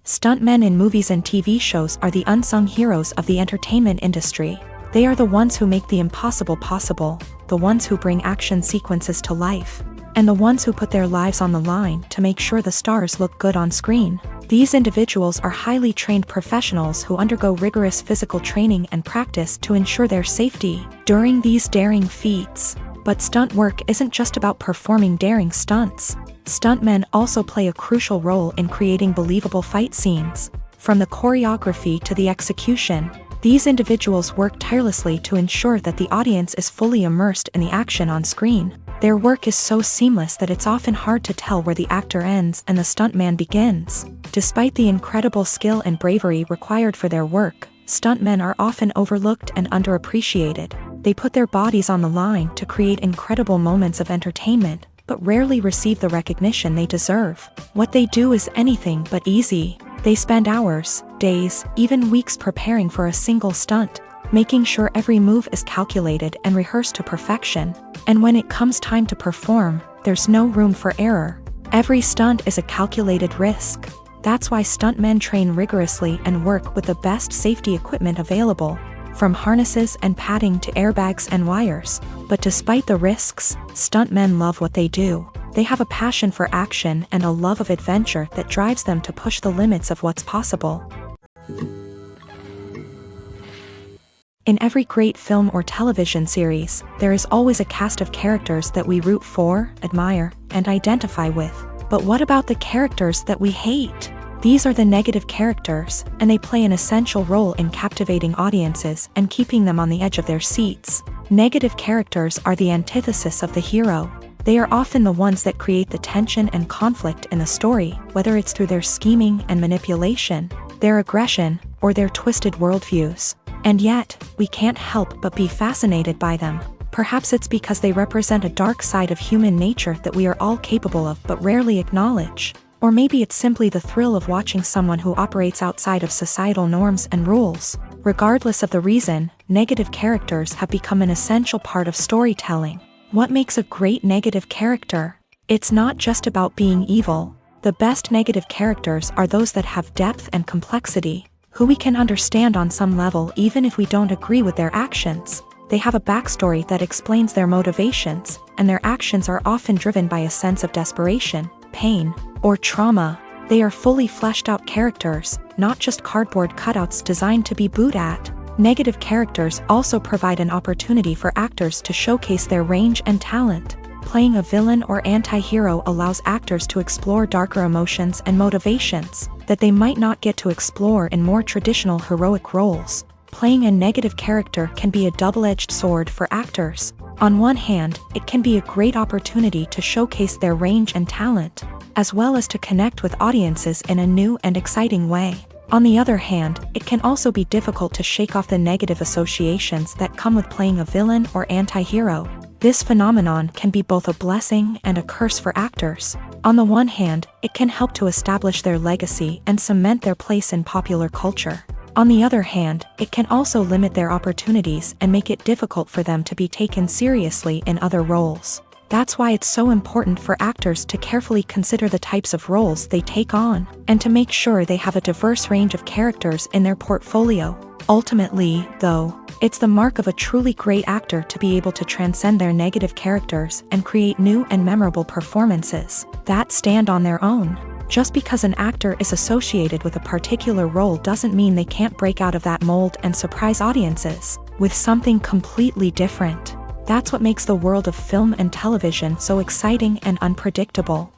Stuntmen in movies and TV shows are the unsung heroes of the entertainment industry. They are the ones who make the impossible possible, the ones who bring action sequences to life, and the ones who put their lives on the line to make sure the stars look good on screen. These individuals are highly trained professionals who undergo rigorous physical training and practice to ensure their safety during these daring feats. But stunt work isn't just about performing daring stunts. Stuntmen also play a crucial role in creating believable fight scenes. From the choreography to the execution, these individuals work tirelessly to ensure that the audience is fully immersed in the action on screen. Their work is so seamless that it's often hard to tell where the actor ends and the stuntman begins. Despite the incredible skill and bravery required for their work, stuntmen are often overlooked and underappreciated. They put their bodies on the line to create incredible moments of entertainment, but rarely receive the recognition they deserve. What they do is anything but easy. They spend hours, days, even weeks preparing for a single stunt, making sure every move is calculated and rehearsed to perfection. And when it comes time to perform, there's no room for error. Every stunt is a calculated risk. That's why stuntmen train rigorously and work with the best safety equipment available, from harnesses and padding to airbags and wires. But despite the risks, stuntmen love what they do. They have a passion for action and a love of adventure that drives them to push the limits of what's possible. In every great film or television series, there is always a cast of characters that we root for, admire, and identify with. But what about the characters that we hate? These are the negative characters, and they play an essential role in captivating audiences and keeping them on the edge of their seats. Negative characters are the antithesis of the hero. They are often the ones that create the tension and conflict in the story, whether it's through their scheming and manipulation, their aggression, or their twisted worldviews. And yet, we can't help but be fascinated by them. Perhaps it's because they represent a dark side of human nature that we are all capable of but rarely acknowledge. Or maybe it's simply the thrill of watching someone who operates outside of societal norms and rules. Regardless of the reason, negative characters have become an essential part of storytelling. What makes a great negative character? It's not just about being evil. The best negative characters are those that have depth and complexity, who we can understand on some level even if we don't agree with their actions. They have a backstory that explains their motivations, and their actions are often driven by a sense of desperation, pain, or trauma. They are fully fleshed out characters, not just cardboard cutouts designed to be booed at. Negative characters also provide an opportunity for actors to showcase their range and talent. Playing a villain or anti-hero allows actors to explore darker emotions and motivations that they might not get to explore in more traditional heroic roles. Playing a negative character can be a double-edged sword for actors. On one hand, it can be a great opportunity to showcase their range and talent, as well as to connect with audiences in a new and exciting way. On the other hand, it can also be difficult to shake off the negative associations that come with playing a villain or anti-hero. This phenomenon can be both a blessing and a curse for actors. On the one hand, it can help to establish their legacy and cement their place in popular culture. On the other hand, it can also limit their opportunities and make it difficult for them to be taken seriously in other roles. That's why it's so important for actors to carefully consider the types of roles they take on, and to make sure they have a diverse range of characters in their portfolio. Ultimately, though, it's the mark of a truly great actor to be able to transcend their negative characters and create new and memorable performances that stand on their own. Just because an actor is associated with a particular role doesn't mean they can't break out of that mold and surprise audiences with something completely different. That's what makes the world of film and television so exciting and unpredictable.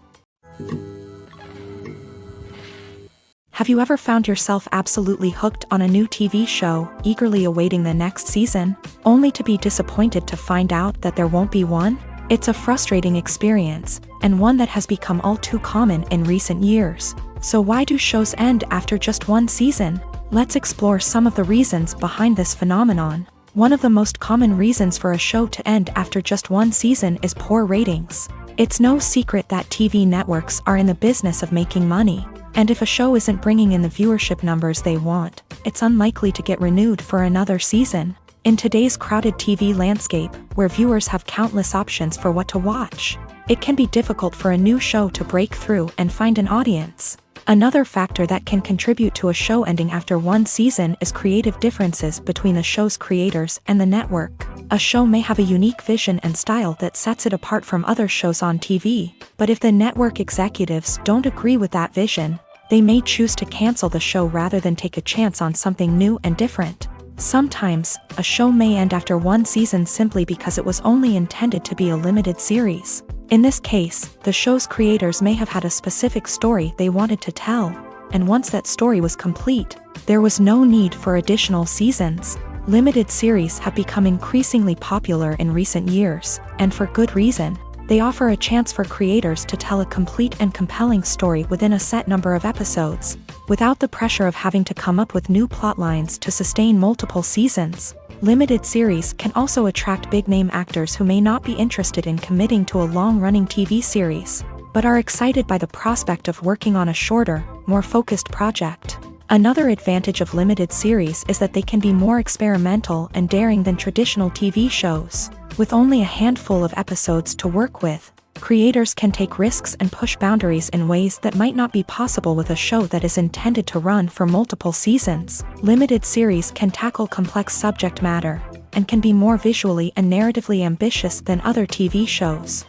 Have you ever found yourself absolutely hooked on a new TV show, eagerly awaiting the next season, only to be disappointed to find out that there won't be one? It's a frustrating experience, and one that has become all too common in recent years. So why do shows end after just one season? Let's explore some of the reasons behind this phenomenon. One of the most common reasons for a show to end after just one season is poor ratings. It's no secret that TV networks are in the business of making money, and if a show isn't bringing in the viewership numbers they want, it's unlikely to get renewed for another season. In today's crowded TV landscape, where viewers have countless options for what to watch, it can be difficult for a new show to break through and find an audience. Another factor that can contribute to a show ending after one season is creative differences between the show's creators and the network. A show may have a unique vision and style that sets it apart from other shows on TV, but if the network executives don't agree with that vision, they may choose to cancel the show rather than take a chance on something new and different. Sometimes, a show may end after one season simply because it was only intended to be a limited series. In this case, the show's creators may have had a specific story they wanted to tell, and once that story was complete, there was no need for additional seasons. Limited series have become increasingly popular in recent years, and for good reason. They offer a chance for creators to tell a complete and compelling story within a set number of episodes, without the pressure of having to come up with new plotlines to sustain multiple seasons. Limited series can also attract big-name actors who may not be interested in committing to a long-running TV series, but are excited by the prospect of working on a shorter, more focused project. Another advantage of limited series is that they can be more experimental and daring than traditional TV shows. With only a handful of episodes to work with, creators can take risks and push boundaries in ways that might not be possible with a show that is intended to run for multiple seasons. Limited series can tackle complex subject matter, and can be more visually and narratively ambitious than other TV shows.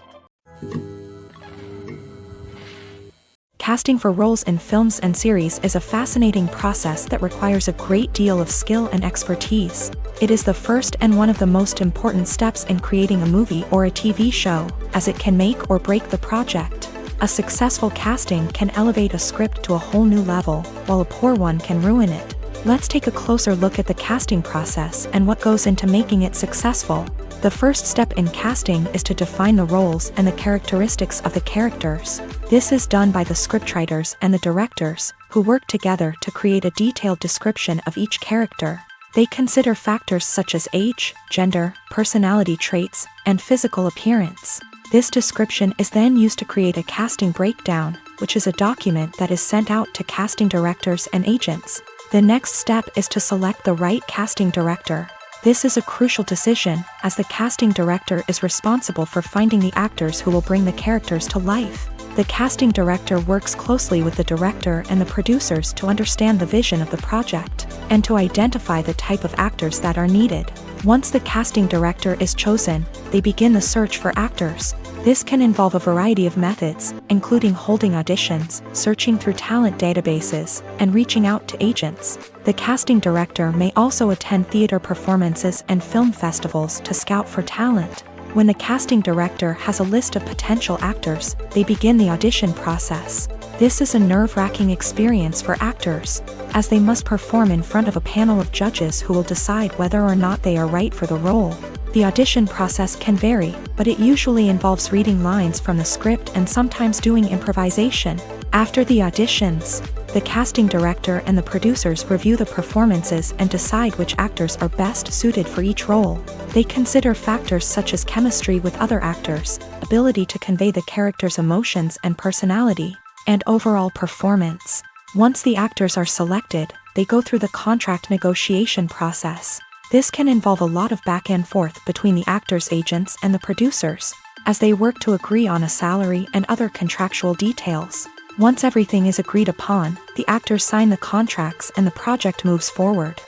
Casting for roles in films and series is a fascinating process that requires a great deal of skill and expertise. It is the first and one of the most important steps in creating a movie or a TV show, as it can make or break the project. A successful casting can elevate a script to a whole new level, while a poor one can ruin it. Let's take a closer look at the casting process and what goes into making it successful. The first step in casting is to define the roles and the characteristics of the characters. This is done by the scriptwriters and the directors, who work together to create a detailed description of each character. They consider factors such as age, gender, personality traits, and physical appearance. This description is then used to create a casting breakdown, which is a document that is sent out to casting directors and agents. The next step is to select the right casting director. This is a crucial decision, as the casting director is responsible for finding the actors who will bring the characters to life. The casting director works closely with the director and the producers to understand the vision of the project, and to identify the type of actors that are needed. Once the casting director is chosen, they begin the search for actors. This can involve a variety of methods, including holding auditions, searching through talent databases, and reaching out to agents. The casting director may also attend theater performances and film festivals to scout for talent. When the casting director has a list of potential actors, they begin the audition process. This is a nerve-wracking experience for actors, as they must perform in front of a panel of judges who will decide whether or not they are right for the role. The audition process can vary, but it usually involves reading lines from the script and sometimes doing improvisation. After the auditions, the casting director and the producers review the performances and decide which actors are best suited for each role. They consider factors such as chemistry with other actors, ability to convey the character's emotions and personality, and overall performance. Once the actors are selected, they go through the contract negotiation process. This can involve a lot of back and forth between the actors' agents and the producers, as they work to agree on a salary and other contractual details. Once everything is agreed upon, the actors sign the contracts and the project moves forward.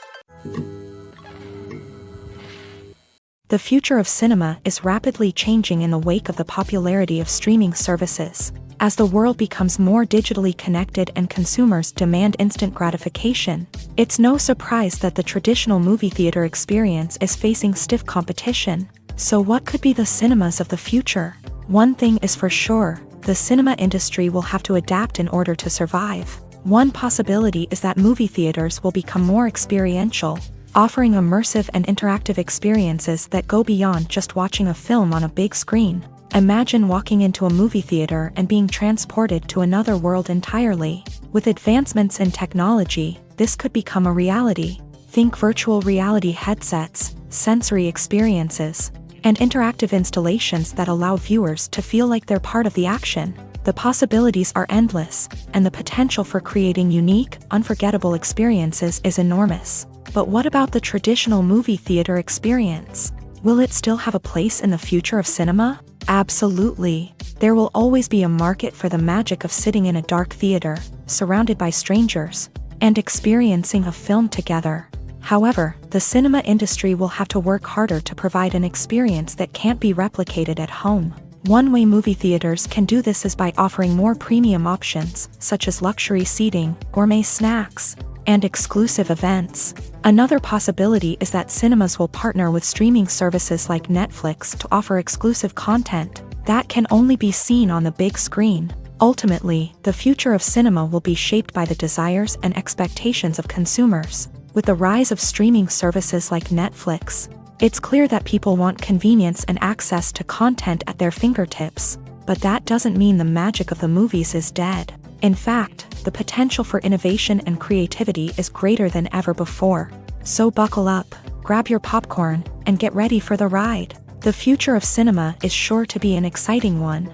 The future of cinema is rapidly changing in the wake of the popularity of streaming services. As the world becomes more digitally connected and consumers demand instant gratification, it's no surprise that the traditional movie theater experience is facing stiff competition. So what could be the cinemas of the future? One thing is for sure, the cinema industry will have to adapt in order to survive. One possibility is that movie theaters will become more experiential, offering immersive and interactive experiences that go beyond just watching a film on a big screen. Imagine walking into a movie theater and being transported to another world entirely. With advancements in technology, this could become a reality. Think virtual reality headsets, sensory experiences, and interactive installations that allow viewers to feel like they're part of the action. The possibilities are endless, and the potential for creating unique, unforgettable experiences is enormous. But what about the traditional movie theater experience? Will it still have a place in the future of cinema? Absolutely. There will always be a market for the magic of sitting in a dark theater, surrounded by strangers, and experiencing a film together. However, the cinema industry will have to work harder to provide an experience that can't be replicated at home. One way movie theaters can do this is by offering more premium options, such as luxury seating, gourmet snacks, and exclusive events. Another possibility is that cinemas will partner with streaming services like Netflix to offer exclusive content that can only be seen on the big screen. Ultimately, the future of cinema will be shaped by the desires and expectations of consumers. With the rise of streaming services like Netflix, it's clear that people want convenience and access to content at their fingertips. But that doesn't mean the magic of the movies is dead. In fact, the potential for innovation and creativity is greater than ever before. So buckle up, grab your popcorn, and get ready for the ride. The future of cinema is sure to be an exciting one.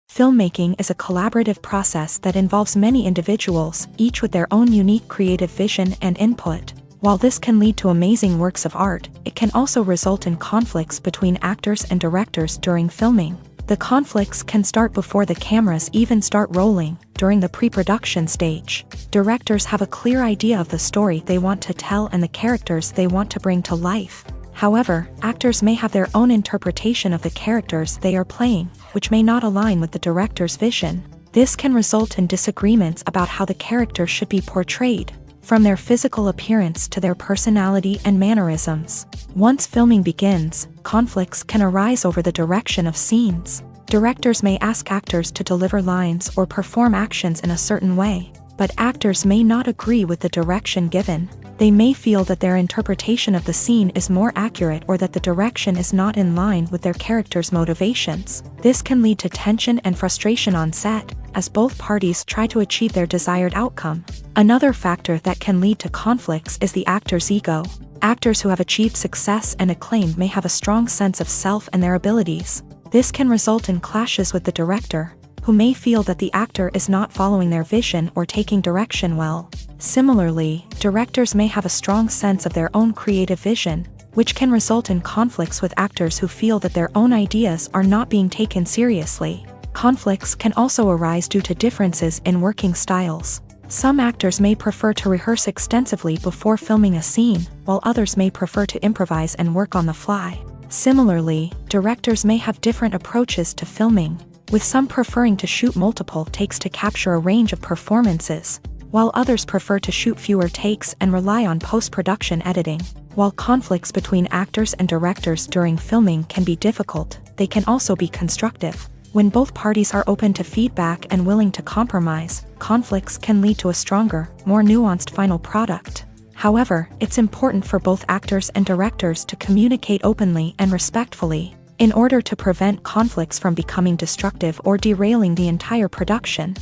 Filmmaking is a collaborative process that involves many individuals, each with their own unique creative vision and input. While this can lead to amazing works of art, it can also result in conflicts between actors and directors during filming. The conflicts can start before the cameras even start rolling, during the pre-production stage. Directors have a clear idea of the story they want to tell and the characters they want to bring to life. However, actors may have their own interpretation of the characters they are playing, which may not align with the director's vision. This can result in disagreements about how the character should be portrayed, from their physical appearance to their personality and mannerisms. Once filming begins, conflicts can arise over the direction of scenes. Directors may ask actors to deliver lines or perform actions in a certain way, but actors may not agree with the direction given. They may feel that their interpretation of the scene is more accurate or that the direction is not in line with their character's motivations. This can lead to tension and frustration on set, as both parties try to achieve their desired outcome. Another factor that can lead to conflicts is the actor's ego. Actors who have achieved success and acclaim may have a strong sense of self and their abilities. This can result in clashes with the director, who may feel that the actor is not following their vision or taking direction well. Similarly, directors may have a strong sense of their own creative vision, which can result in conflicts with actors who feel that their own ideas are not being taken seriously. Conflicts can also arise due to differences in working styles. Some actors may prefer to rehearse extensively before filming a scene, while others may prefer to improvise and work on the fly. Similarly, directors may have different approaches to filming, with some preferring to shoot multiple takes to capture a range of performances, while others prefer to shoot fewer takes and rely on post-production editing. While conflicts between actors and directors during filming can be difficult, they can also be constructive. When both parties are open to feedback and willing to compromise, conflicts can lead to a stronger, more nuanced final product. However, it's important for both actors and directors to communicate openly and respectfully, in order to prevent conflicts from becoming destructive or derailing the entire production.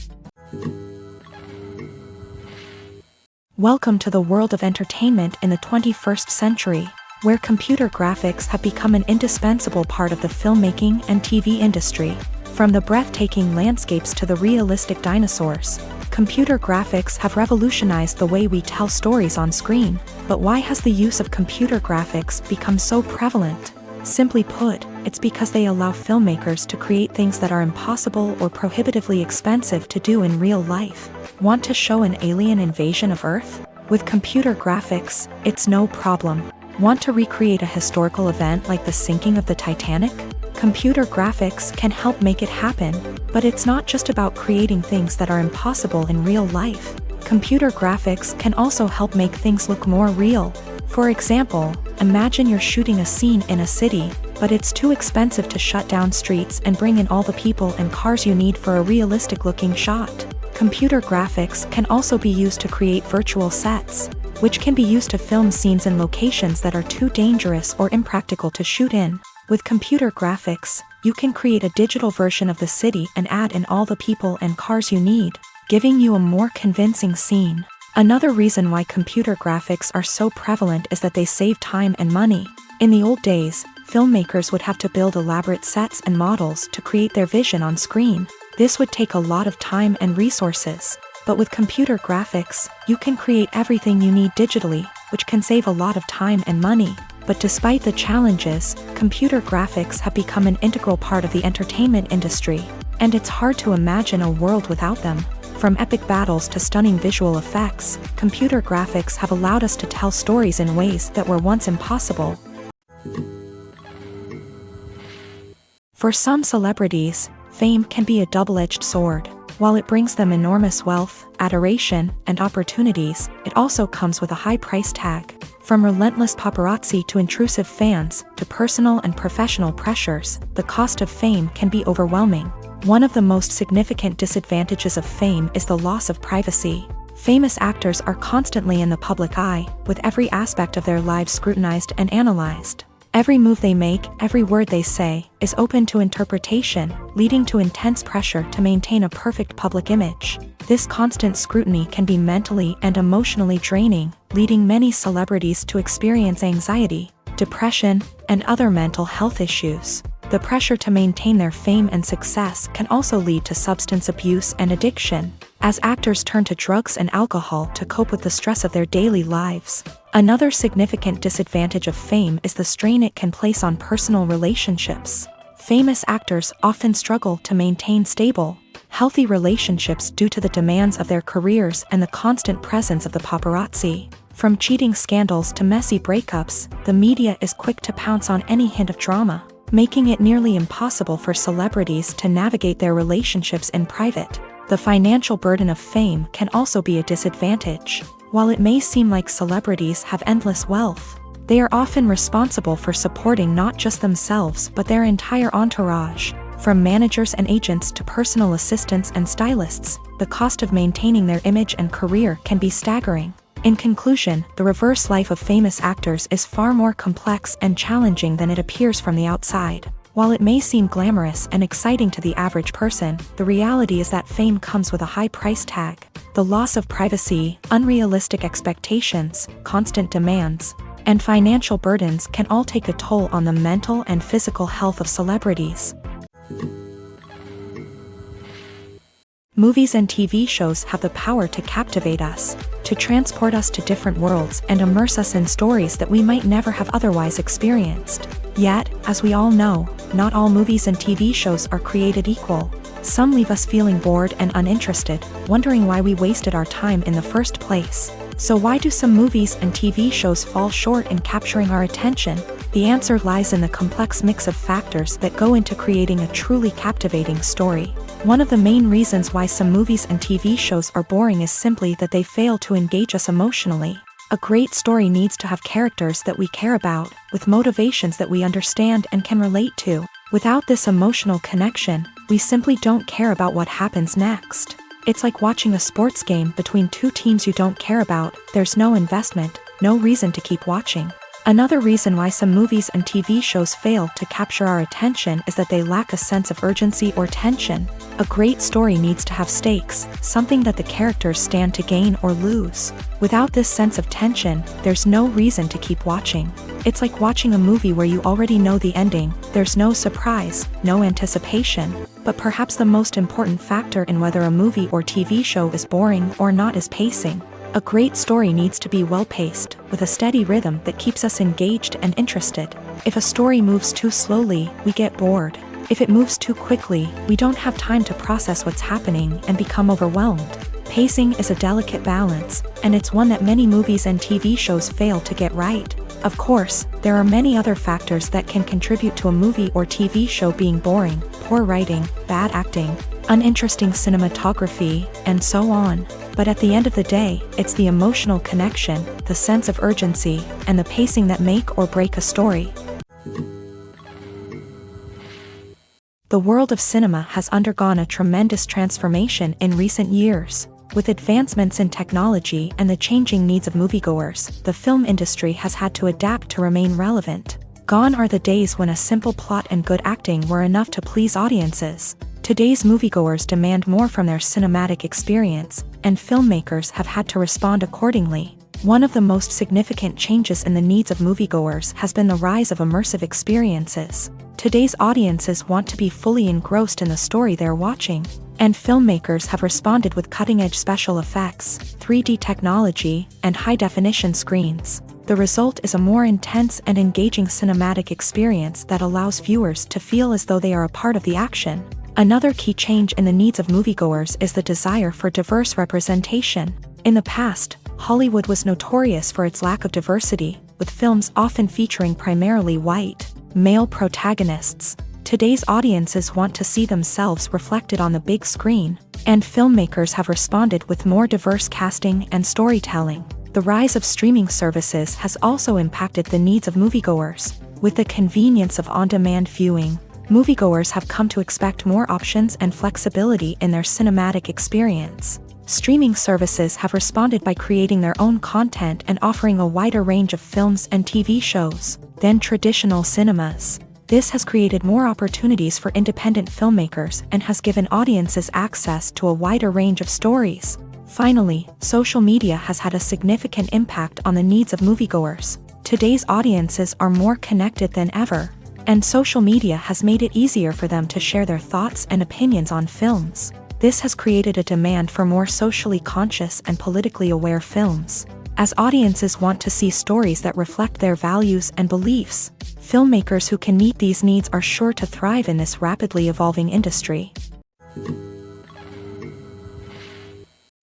Welcome to the world of entertainment in the 21st century, where computer graphics have become an indispensable part of the filmmaking and TV industry. From the breathtaking landscapes to the realistic dinosaurs, computer graphics have revolutionized the way we tell stories on screen. But why has the use of computer graphics become so prevalent? Simply put, it's because they allow filmmakers to create things that are impossible or prohibitively expensive to do in real life. Want to show an alien invasion of Earth? With computer graphics, it's no problem. Want to recreate a historical event like the sinking of the Titanic? Computer graphics can help make it happen, but it's not just about creating things that are impossible in real life. Computer graphics can also help make things look more real. For example, imagine you're shooting a scene in a city, but it's too expensive to shut down streets and bring in all the people and cars you need for a realistic-looking shot. Computer graphics can also be used to create virtual sets, which can be used to film scenes in locations that are too dangerous or impractical to shoot in. With computer graphics, you can create a digital version of the city and add in all the people and cars you need, giving you a more convincing scene. Another reason why computer graphics are so prevalent is that they save time and money. In the old days, filmmakers would have to build elaborate sets and models to create their vision on screen. This would take a lot of time and resources. But with computer graphics, you can create everything you need digitally, which can save a lot of time and money. But despite the challenges, computer graphics have become an integral part of the entertainment industry, and it's hard to imagine a world without them. From epic battles to stunning visual effects, computer graphics have allowed us to tell stories in ways that were once impossible. For some celebrities, fame can be a double-edged sword. While it brings them enormous wealth, adoration, and opportunities, it also comes with a high price tag. From relentless paparazzi to intrusive fans, to personal and professional pressures, the cost of fame can be overwhelming. One of the most significant disadvantages of fame is the loss of privacy. Famous actors are constantly in the public eye, with every aspect of their lives scrutinized and analyzed. Every move they make, every word they say, is open to interpretation, leading to intense pressure to maintain a perfect public image. This constant scrutiny can be mentally and emotionally draining, leading many celebrities to experience anxiety, depression, and other mental health issues. The pressure to maintain their fame and success can also lead to substance abuse and addiction, as actors turn to drugs and alcohol to cope with the stress of their daily lives. Another significant disadvantage of fame is the strain it can place on personal relationships. Famous actors often struggle to maintain stable, healthy relationships due to the demands of their careers and the constant presence of the paparazzi. From cheating scandals to messy breakups, the media is quick to pounce on any hint of drama, making it nearly impossible for celebrities to navigate their relationships in private. The financial burden of fame can also be a disadvantage. While it may seem like celebrities have endless wealth, they are often responsible for supporting not just themselves but their entire entourage. From managers and agents to personal assistants and stylists, the cost of maintaining their image and career can be staggering. In conclusion, the reverse life of famous actors is far more complex and challenging than it appears from the outside. While it may seem glamorous and exciting to the average person, the reality is that fame comes with a high price tag. The loss of privacy, unrealistic expectations, constant demands, and financial burdens can all take a toll on the mental and physical health of celebrities. Movies and TV shows have the power to captivate us, to transport us to different worlds and immerse us in stories that we might never have otherwise experienced. Yet, as we all know, not all movies and TV shows are created equal. Some leave us feeling bored and uninterested, wondering why we wasted our time in the first place. So why do some movies and TV shows fall short in capturing our attention? The answer lies in the complex mix of factors that go into creating a truly captivating story. One of the main reasons why some movies and TV shows are boring is simply that they fail to engage us emotionally. A great story needs to have characters that we care about, with motivations that we understand and can relate to. Without this emotional connection, we simply don't care about what happens next. It's like watching a sports game between two teams you don't care about. There's no investment, no reason to keep watching. Another reason why some movies and TV shows fail to capture our attention is that they lack a sense of urgency or tension. A great story needs to have stakes, something that the characters stand to gain or lose. Without this sense of tension, there's no reason to keep watching. It's like watching a movie where you already know the ending. There's no surprise, no anticipation. But perhaps the most important factor in whether a movie or TV show is boring or not is pacing. A great story needs to be well-paced, with a steady rhythm that keeps us engaged and interested. If a story moves too slowly, we get bored. If it moves too quickly, we don't have time to process what's happening and become overwhelmed. Pacing is a delicate balance, and it's one that many movies and TV shows fail to get right. Of course, there are many other factors that can contribute to a movie or TV show being boring: poor writing, bad acting, uninteresting cinematography, and so on. But at the end of the day, it's the emotional connection, the sense of urgency, and the pacing that make or break a story. The world of cinema has undergone a tremendous transformation in recent years. With advancements in technology and the changing needs of moviegoers, the film industry has had to adapt to remain relevant. Gone are the days when a simple plot and good acting were enough to please audiences. Today's moviegoers demand more from their cinematic experience, and filmmakers have had to respond accordingly. One of the most significant changes in the needs of moviegoers has been the rise of immersive experiences. Today's audiences want to be fully engrossed in the story they're watching, and filmmakers have responded with cutting-edge special effects, 3D technology, and high-definition screens. The result is a more intense and engaging cinematic experience that allows viewers to feel as though they are a part of the action. Another key change in the needs of moviegoers is the desire for diverse representation. In the past, Hollywood was notorious for its lack of diversity, with films often featuring primarily white, male protagonists. Today's audiences want to see themselves reflected on the big screen, and filmmakers have responded with more diverse casting and storytelling. The rise of streaming services has also impacted the needs of moviegoers. With the convenience of on-demand viewing, moviegoers have come to expect more options and flexibility in their cinematic experience. Streaming services have responded by creating their own content and offering a wider range of films and TV shows than traditional cinemas. This has created more opportunities for independent filmmakers and has given audiences access to a wider range of stories. Finally, social media has had a significant impact on the needs of moviegoers. Today's audiences are more connected than ever, and social media has made it easier for them to share their thoughts and opinions on films. This has created a demand for more socially conscious and politically aware films. As audiences want to see stories that reflect their values and beliefs, filmmakers who can meet these needs are sure to thrive in this rapidly evolving industry.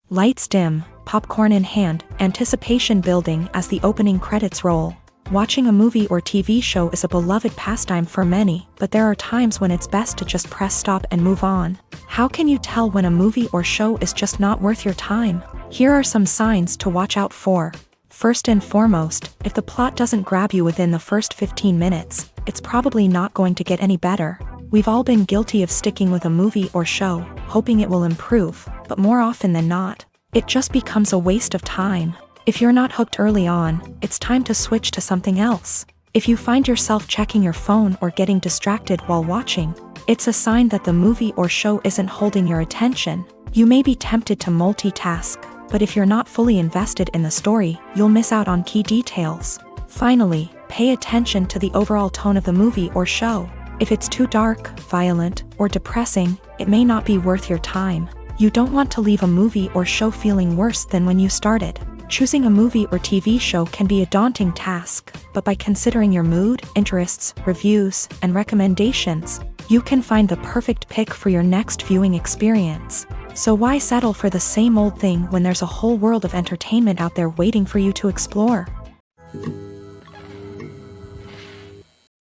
Lights dim, popcorn in hand, anticipation building as the opening credits roll. Watching a movie or TV show is a beloved pastime for many, but there are times when it's best to just press stop and move on. How can you tell when a movie or show is just not worth your time? Here are some signs to watch out for. First and foremost, if the plot doesn't grab you within the first 15 minutes, it's probably not going to get any better. We've all been guilty of sticking with a movie or show, hoping it will improve, but more often than not, it just becomes a waste of time. If you're not hooked early on, it's time to switch to something else. If you find yourself checking your phone or getting distracted while watching, it's a sign that the movie or show isn't holding your attention. You may be tempted to multitask, but if you're not fully invested in the story, you'll miss out on key details. Finally, pay attention to the overall tone of the movie or show. If it's too dark, violent, or depressing, it may not be worth your time. You don't want to leave a movie or show feeling worse than when you started. Choosing a movie or TV show can be a daunting task, but by considering your mood, interests, reviews, and recommendations, you can find the perfect pick for your next viewing experience. So why settle for the same old thing when there's a whole world of entertainment out there waiting for you to explore?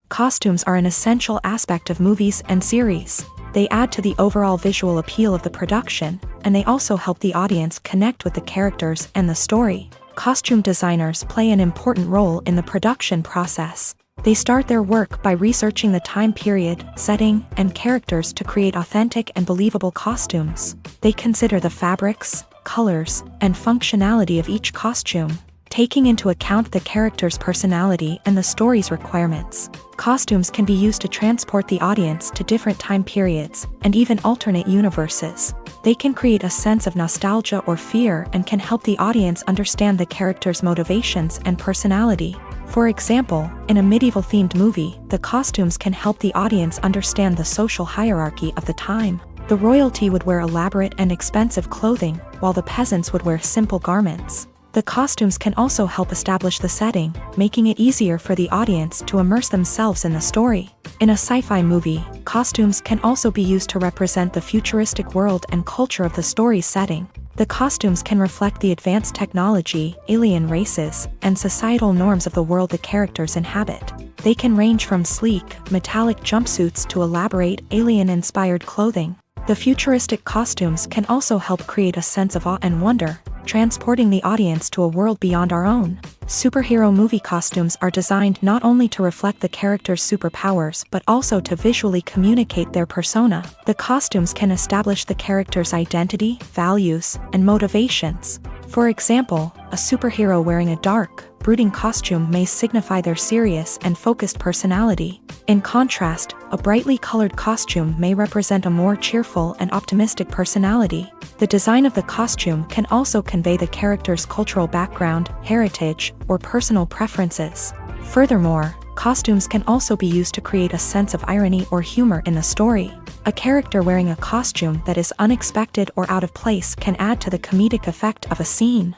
Costumes are an essential aspect of movies and series. They add to the overall visual appeal of the production, and they also help the audience connect with the characters and the story. Costume designers play an important role in the production process. They start their work by researching the time period, setting, and characters to create authentic and believable costumes. They consider the fabrics, colors, and functionality of each costume, taking into account the character's personality and the story's requirements. Costumes can be used to transport the audience to different time periods and even alternate universes. They can create a sense of nostalgia or fear and can help the audience understand the character's motivations and personality. For example, in a medieval-themed movie, the costumes can help the audience understand the social hierarchy of the time. The royalty would wear elaborate and expensive clothing, while the peasants would wear simple garments. The costumes can also help establish the setting, making it easier for the audience to immerse themselves in the story. In a sci-fi movie, costumes can also be used to represent the futuristic world and culture of the story's setting. The costumes can reflect the advanced technology, alien races, and societal norms of the world the characters inhabit. They can range from sleek, metallic jumpsuits to elaborate, alien-inspired clothing. The futuristic costumes can also help create a sense of awe and wonder, transporting the audience to a world beyond our own. Superhero movie costumes are designed not only to reflect the character's superpowers but also to visually communicate their persona. The costumes can establish the character's identity, values, and motivations. For example, a superhero wearing a dark, brooding costume may signify their serious and focused personality. In contrast, a brightly colored costume may represent a more cheerful and optimistic personality. The design of the costume can also convey the character's cultural background, heritage, or personal preferences. Furthermore, costumes can also be used to create a sense of irony or humor in the story. A character wearing a costume that is unexpected or out of place can add to the comedic effect of a scene.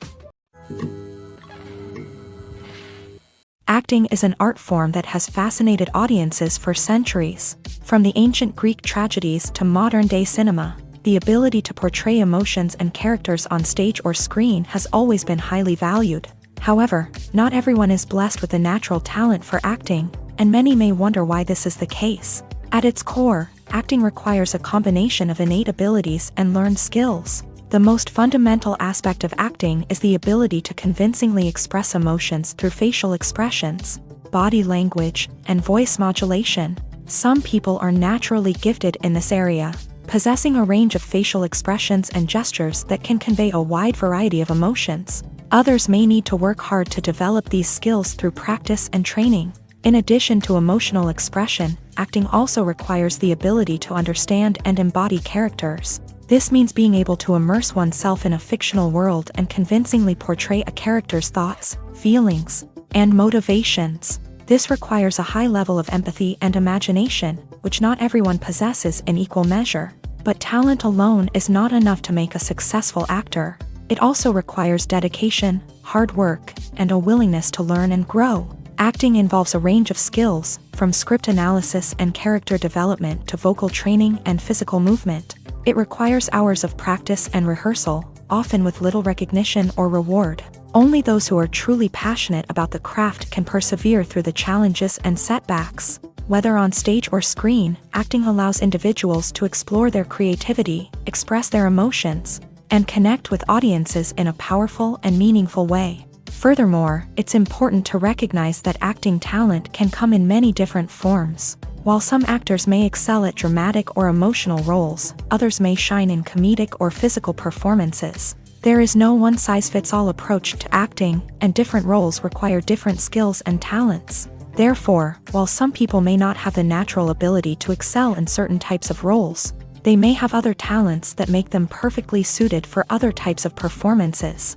Acting is an art form that has fascinated audiences for centuries. From the ancient Greek tragedies to modern-day cinema, the ability to portray emotions and characters on stage or screen has always been highly valued. However, not everyone is blessed with a natural talent for acting, and many may wonder why this is the case. At its core, acting requires a combination of innate abilities and learned skills. The most fundamental aspect of acting is the ability to convincingly express emotions through facial expressions, body language, and voice modulation. Some people are naturally gifted in this area, possessing a range of facial expressions and gestures that can convey a wide variety of emotions. Others may need to work hard to develop these skills through practice and training. In addition to emotional expression, acting also requires the ability to understand and embody characters. This means being able to immerse oneself in a fictional world and convincingly portray a character's thoughts, feelings, and motivations. This requires a high level of empathy and imagination, which not everyone possesses in equal measure. But talent alone is not enough to make a successful actor. It also requires dedication, hard work, and a willingness to learn and grow. Acting involves a range of skills, from script analysis and character development to vocal training and physical movement. It requires hours of practice and rehearsal, often with little recognition or reward. Only those who are truly passionate about the craft can persevere through the challenges and setbacks. Whether on stage or screen, acting allows individuals to explore their creativity, express their emotions, and connect with audiences in a powerful and meaningful way. Furthermore, it's important to recognize that acting talent can come in many different forms. While some actors may excel at dramatic or emotional roles, others may shine in comedic or physical performances. There is no one-size-fits-all approach to acting, and different roles require different skills and talents. Therefore, while some people may not have the natural ability to excel in certain types of roles, they may have other talents that make them perfectly suited for other types of performances.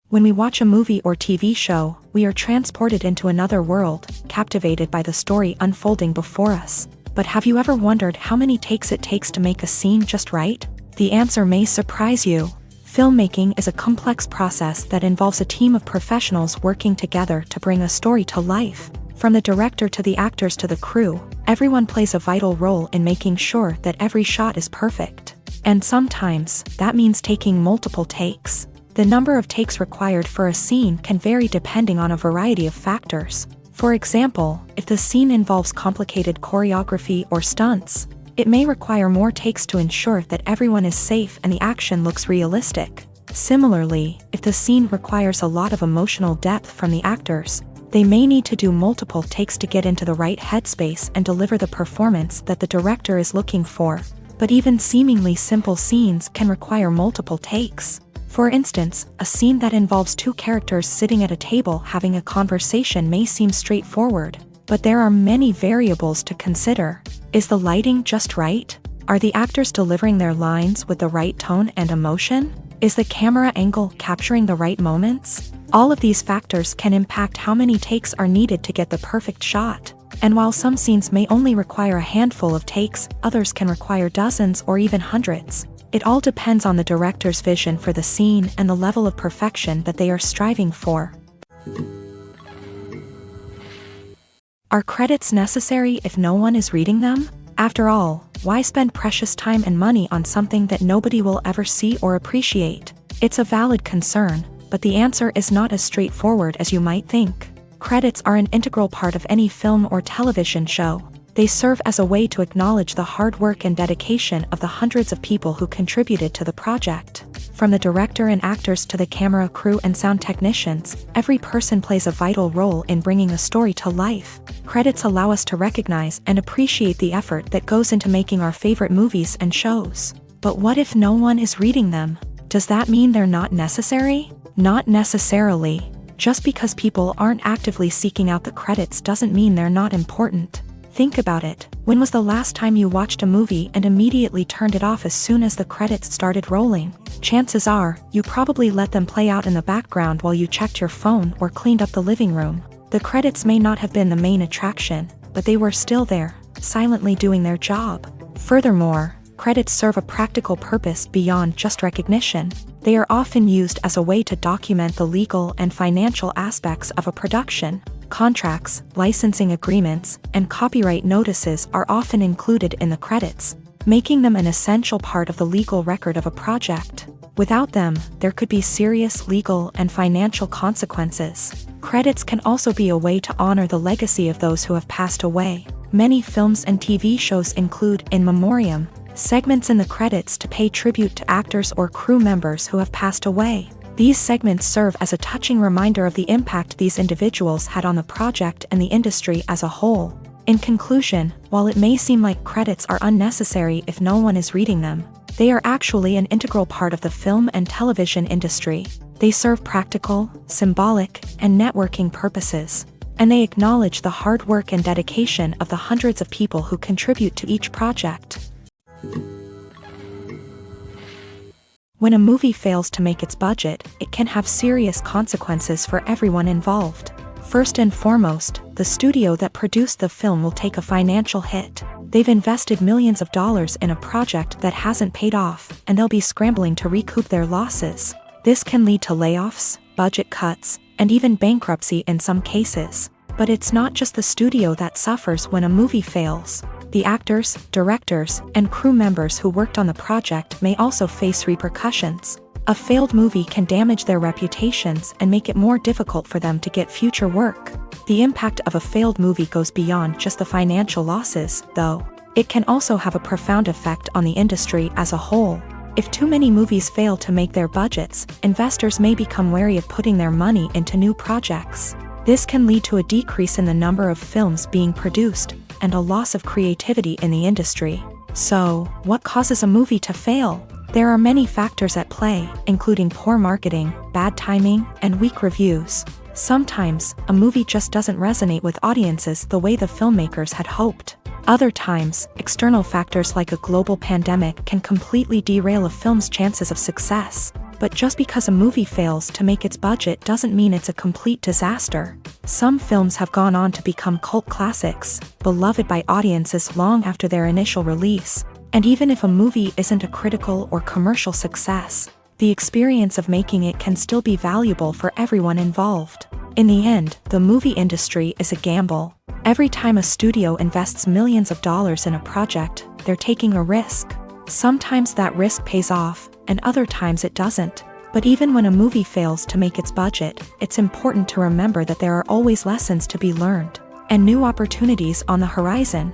When we watch a movie or TV show, we are transported into another world, captivated by the story unfolding before us. But have you ever wondered how many takes it takes to make a scene just right? The answer may surprise you. Filmmaking is a complex process that involves a team of professionals working together to bring a story to life. From the director to the actors to the crew, everyone plays a vital role in making sure that every shot is perfect. And sometimes, that means taking multiple takes. The number of takes required for a scene can vary depending on a variety of factors. For example, if the scene involves complicated choreography or stunts, it may require more takes to ensure that everyone is safe and the action looks realistic. Similarly, if the scene requires a lot of emotional depth from the actors, they may need to do multiple takes to get into the right headspace and deliver the performance that the director is looking for. But even seemingly simple scenes can require multiple takes. For instance, a scene that involves two characters sitting at a table having a conversation may seem straightforward, but there are many variables to consider. Is the lighting just right? Are the actors delivering their lines with the right tone and emotion? Is the camera angle capturing the right moments? All of these factors can impact how many takes are needed to get the perfect shot. And while some scenes may only require a handful of takes, others can require dozens or even hundreds. It all depends on the director's vision for the scene and the level of perfection that they are striving for. Are credits necessary if no one is reading them? After all, why spend precious time and money on something that nobody will ever see or appreciate? It's a valid concern, but the answer is not as straightforward as you might think. Credits are an integral part of any film or television show. They serve as a way to acknowledge the hard work and dedication of the hundreds of people who contributed to the project. From the director and actors to the camera crew and sound technicians, every person plays a vital role in bringing a story to life. Credits allow us to recognize and appreciate the effort that goes into making our favorite movies and shows. But what if no one is reading them? Does that mean they're not necessary? Not necessarily. Just because people aren't actively seeking out the credits doesn't mean they're not important. Think about it. When was the last time you watched a movie and immediately turned it off as soon as the credits started rolling? Chances are, you probably let them play out in the background while you checked your phone or cleaned up the living room. The credits may not have been the main attraction, but they were still there, silently doing their job. Furthermore, credits serve a practical purpose beyond just recognition. They are often used as a way to document the legal and financial aspects of a production. Contracts, licensing agreements, and copyright notices are often included in the credits, making them an essential part of the legal record of a project. Without them, there could be serious legal and financial consequences. Credits can also be a way to honor the legacy of those who have passed away. Many films and TV shows include in memoriam segments in the credits to pay tribute to actors or crew members who have passed away. These segments serve as a touching reminder of the impact these individuals had on the project and the industry as a whole. In conclusion, while it may seem like credits are unnecessary if no one is reading them, they are actually an integral part of the film and television industry. They serve practical, symbolic, and networking purposes, and they acknowledge the hard work and dedication of the hundreds of people who contribute to each project. When a movie fails to make its budget, it can have serious consequences for everyone involved. First and foremost, the studio that produced the film will take a financial hit. They've invested millions of dollars in a project that hasn't paid off, and they'll be scrambling to recoup their losses. This can lead to layoffs, budget cuts, and even bankruptcy in some cases. But it's not just the studio that suffers when a movie fails. The actors, directors, and crew members who worked on the project may also face repercussions. A failed movie can damage their reputations and make it more difficult for them to get future work. The impact of a failed movie goes beyond just the financial losses, though. It can also have a profound effect on the industry as a whole. If too many movies fail to make their budgets, investors may become wary of putting their money into new projects. This can lead to a decrease in the number of films being produced, and a loss of creativity in the industry. So, what causes a movie to fail? There are many factors at play, including poor marketing, bad timing, and weak reviews. Sometimes, a movie just doesn't resonate with audiences the way the filmmakers had hoped. Other times, external factors like a global pandemic can completely derail a film's chances of success. But just because a movie fails to make its budget doesn't mean it's a complete disaster. Some films have gone on to become cult classics, beloved by audiences long after their initial release. And even if a movie isn't a critical or commercial success, the experience of making it can still be valuable for everyone involved. In the end, the movie industry is a gamble. Every time a studio invests millions of dollars in a project, they're taking a risk. Sometimes that risk pays off, and other times it doesn't. But even when a movie fails to make its budget, it's important to remember that there are always lessons to be learned, and new opportunities on the horizon.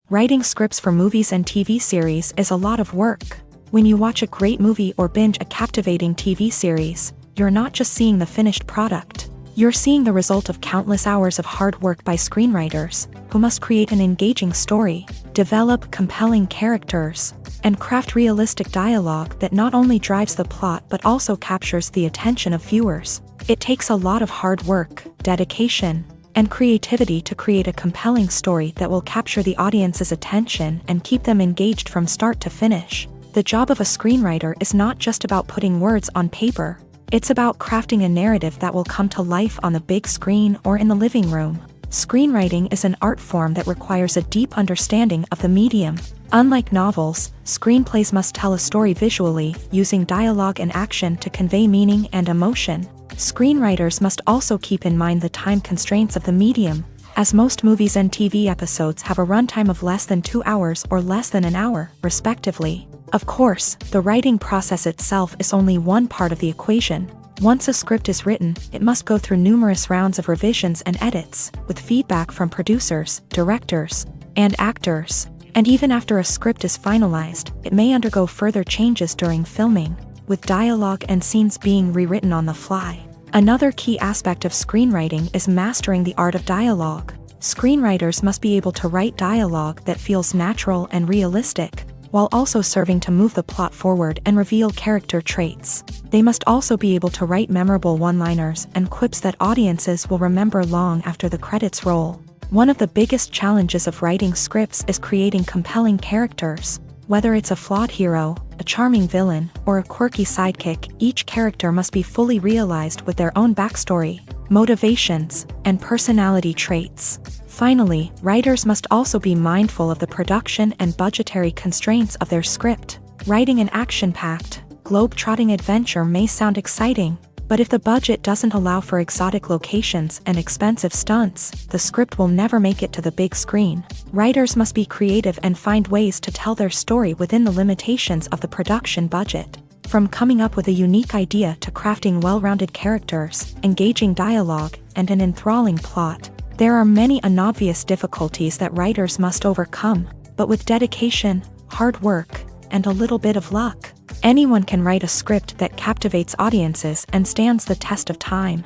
Writing scripts for movies and TV series is a lot of work. When you watch a great movie or binge a captivating TV series, you're not just seeing the finished product. You're seeing the result of countless hours of hard work by screenwriters, who must create an engaging story, develop compelling characters, and craft realistic dialogue that not only drives the plot but also captures the attention of viewers. It takes a lot of hard work, dedication, and creativity to create a compelling story that will capture the audience's attention and keep them engaged from start to finish. The job of a screenwriter is not just about putting words on paper. It's about crafting a narrative that will come to life on the big screen or in the living room. Screenwriting is an art form that requires a deep understanding of the medium. Unlike novels, screenplays must tell a story visually, using dialogue and action to convey meaning and emotion. Screenwriters must also keep in mind the time constraints of the medium, as most movies and TV episodes have a runtime of less than 2 hours or less than an hour, respectively. Of course, the writing process itself is only one part of the equation. Once a script is written, it must go through numerous rounds of revisions and edits, with feedback from producers, directors, and actors. And even after a script is finalized, it may undergo further changes during filming, with dialogue and scenes being rewritten on the fly. Another key aspect of screenwriting is mastering the art of dialogue. Screenwriters must be able to write dialogue that feels natural and realistic, while also serving to move the plot forward and reveal character traits. They must also be able to write memorable one-liners and quips that audiences will remember long after the credits roll. One of the biggest challenges of writing scripts is creating compelling characters. Whether it's a flawed hero, a charming villain, or a quirky sidekick, each character must be fully realized with their own backstory, motivations, and personality traits. Finally, writers must also be mindful of the production and budgetary constraints of their script. Writing an action-packed, globe-trotting adventure may sound exciting, but if the budget doesn't allow for exotic locations and expensive stunts, the script will never make it to the big screen. Writers must be creative and find ways to tell their story within the limitations of the production budget. From coming up with a unique idea to crafting well-rounded characters, engaging dialogue, and an enthralling plot, there are many unobvious difficulties that writers must overcome, but with dedication, hard work, and a little bit of luck, anyone can write a script that captivates audiences and stands the test of time.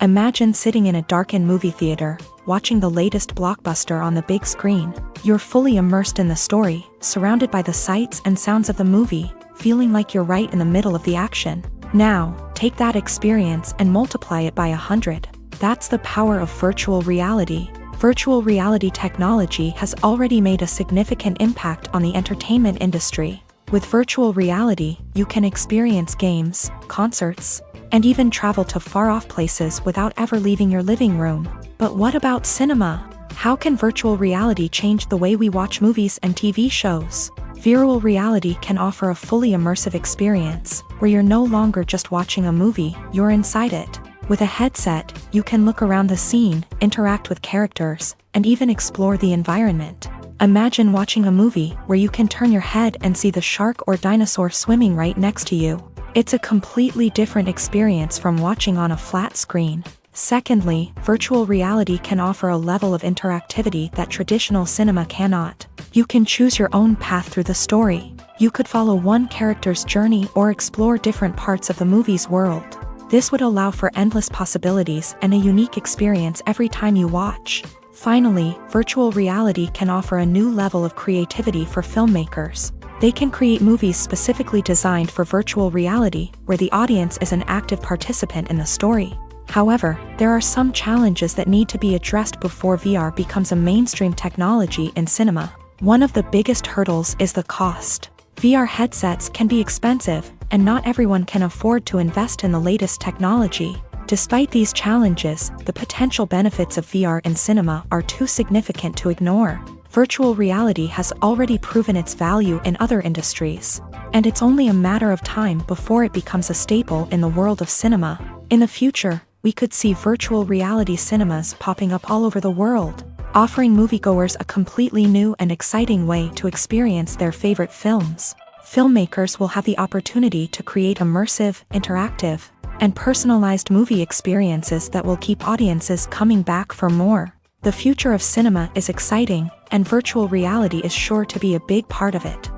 Imagine sitting in a darkened movie theater, watching the latest blockbuster on the big screen. You're fully immersed in the story, surrounded by the sights and sounds of the movie, feeling like you're right in the middle of the action. Now, take that experience and multiply it by 100. That's the power of virtual reality. Virtual reality technology has already made a significant impact on the entertainment industry. With virtual reality, you can experience games, concerts, and even travel to far-off places without ever leaving your living room. But what about cinema? How can virtual reality change the way we watch movies and TV shows? Virtual reality can offer a fully immersive experience, where you're no longer just watching a movie, you're inside it. With a headset, you can look around the scene, interact with characters, and even explore the environment. Imagine watching a movie where you can turn your head and see the shark or dinosaur swimming right next to you. It's a completely different experience from watching on a flat screen. Secondly, virtual reality can offer a level of interactivity that traditional cinema cannot. You can choose your own path through the story. You could follow one character's journey or explore different parts of the movie's world. This would allow for endless possibilities and a unique experience every time you watch. Finally, virtual reality can offer a new level of creativity for filmmakers. They can create movies specifically designed for virtual reality, where the audience is an active participant in the story. However, there are some challenges that need to be addressed before VR becomes a mainstream technology in cinema. One of the biggest hurdles is the cost. VR headsets can be expensive, and not everyone can afford to invest in the latest technology. Despite these challenges, the potential benefits of VR in cinema are too significant to ignore. Virtual reality has already proven its value in other industries, and it's only a matter of time before it becomes a staple in the world of cinema. In the future, we could see virtual reality cinemas popping up all over the world, offering moviegoers a completely new and exciting way to experience their favorite films. Filmmakers will have the opportunity to create immersive, interactive, and personalized movie experiences that will keep audiences coming back for more. The future of cinema is exciting, and virtual reality is sure to be a big part of it.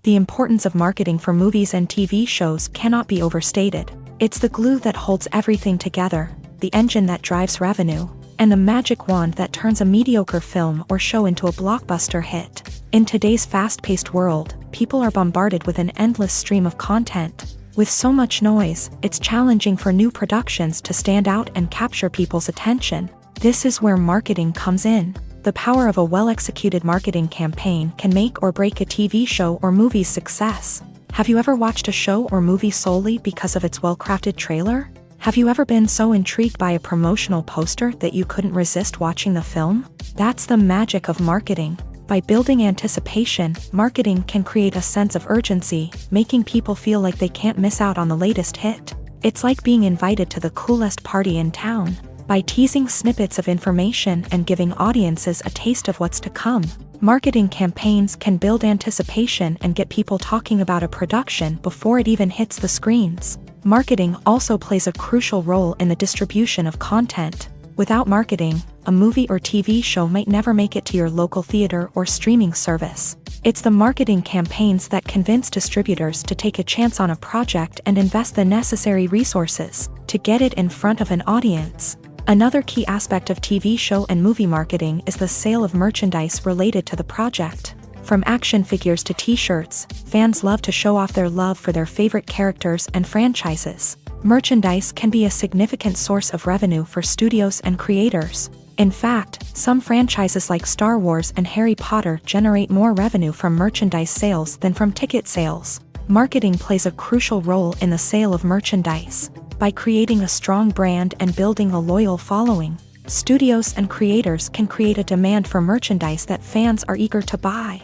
The importance of marketing for movies and TV shows cannot be overstated. It's the glue that holds everything together, the engine that drives revenue, and the magic wand that turns a mediocre film or show into a blockbuster hit. In today's fast-paced world, people are bombarded with an endless stream of content. With so much noise, it's challenging for new productions to stand out and capture people's attention. This is where marketing comes in. The power of a well-executed marketing campaign can make or break a TV show or movie's success. Have you ever watched a show or movie solely because of its well-crafted trailer? Have you ever been so intrigued by a promotional poster that you couldn't resist watching the film? That's the magic of marketing. By building anticipation, marketing can create a sense of urgency, making people feel like they can't miss out on the latest hit. It's like being invited to the coolest party in town. By teasing snippets of information and giving audiences a taste of what's to come, marketing campaigns can build anticipation and get people talking about a production before it even hits the screens. Marketing also plays a crucial role in the distribution of content. Without marketing, a movie or TV show might never make it to your local theater or streaming service. It's the marketing campaigns that convince distributors to take a chance on a project and invest the necessary resources to get it in front of an audience. Another key aspect of TV show and movie marketing is the sale of merchandise related to the project. From action figures to t-shirts, fans love to show off their love for their favorite characters and franchises. Merchandise can be a significant source of revenue for studios and creators. In fact, some franchises like Star Wars and Harry Potter generate more revenue from merchandise sales than from ticket sales. Marketing plays a crucial role in the sale of merchandise. By creating a strong brand and building a loyal following, studios and creators can create a demand for merchandise that fans are eager to buy.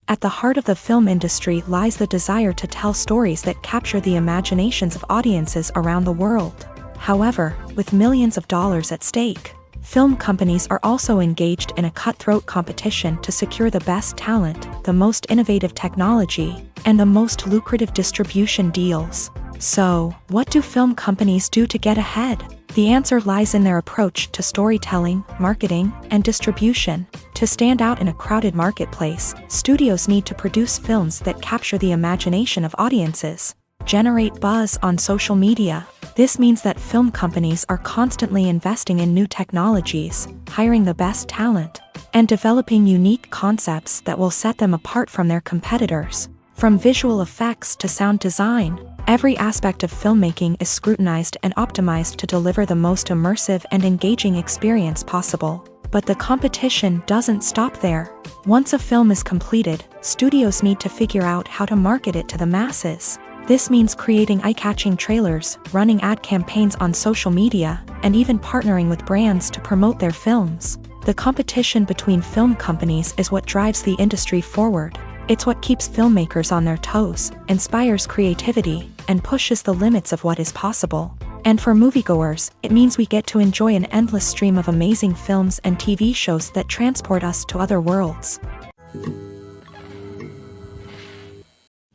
At the heart of the film industry lies the desire to tell stories that capture the imaginations of audiences around the world. However, with millions of dollars at stake, film companies are also engaged in a cutthroat competition to secure the best talent, the most innovative technology, and the most lucrative distribution deals. So, what do film companies do to get ahead? The answer lies in their approach to storytelling, marketing, and distribution. To stand out in a crowded marketplace, studios need to produce films that capture the imagination of audiences, generate buzz on social media. This means that film companies are constantly investing in new technologies, hiring the best talent, and developing unique concepts that will set them apart from their competitors. From visual effects to sound design, every aspect of filmmaking is scrutinized and optimized to deliver the most immersive and engaging experience possible. But the competition doesn't stop there. Once a film is completed, studios need to figure out how to market it to the masses. This means creating eye-catching trailers, running ad campaigns on social media, and even partnering with brands to promote their films. The competition between film companies is what drives the industry forward. It's what keeps filmmakers on their toes, inspires creativity, and pushes the limits of what is possible. And for moviegoers, it means we get to enjoy an endless stream of amazing films and TV shows that transport us to other worlds.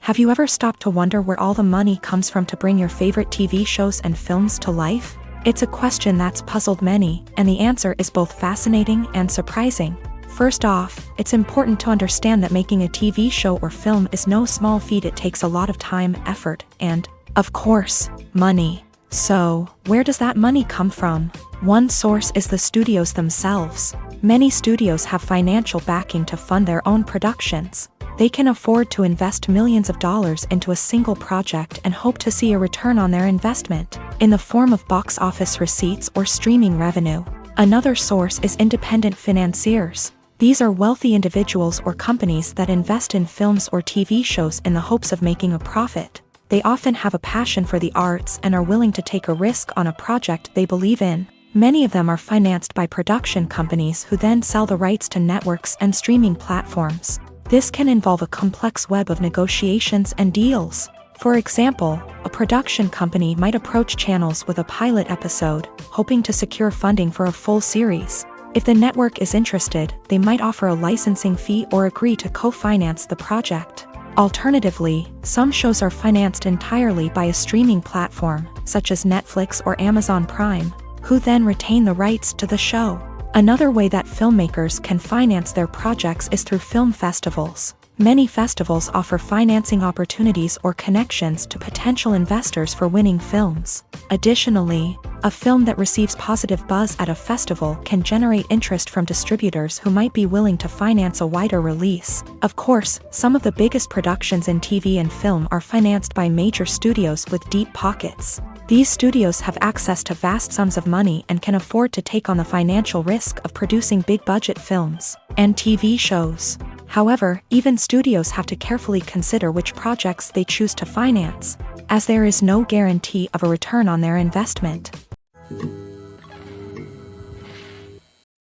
Have you ever stopped to wonder where all the money comes from to bring your favorite TV shows and films to life? It's a question that's puzzled many, and the answer is both fascinating and surprising. First off, it's important to understand that making a TV show or film is no small feat. It takes a lot of time, effort, and, of course, money. So, where does that money come from? One source is the studios themselves. Many studios have financial backing to fund their own productions. They can afford to invest millions of dollars into a single project and hope to see a return on their investment, in the form of box office receipts or streaming revenue. Another source is independent financiers. These are wealthy individuals or companies that invest in films or TV shows in the hopes of making a profit. They often have a passion for the arts and are willing to take a risk on a project they believe in. Many of them are financed by production companies who then sell the rights to networks and streaming platforms. This can involve a complex web of negotiations and deals. For example, a production company might approach channels with a pilot episode, hoping to secure funding for a full series. If the network is interested, they might offer a licensing fee or agree to co-finance the project. Alternatively, some shows are financed entirely by a streaming platform, such as Netflix or Amazon Prime, who then retain the rights to the show. Another way that filmmakers can finance their projects is through film festivals. Many festivals offer financing opportunities or connections to potential investors for winning films. Additionally, a film that receives positive buzz at a festival can generate interest from distributors who might be willing to finance a wider release. Of course, some of the biggest productions in TV and film are financed by major studios with deep pockets. These studios have access to vast sums of money and can afford to take on the financial risk of producing big-budget films and TV shows. However, even studios have to carefully consider which projects they choose to finance, as there is no guarantee of a return on their investment.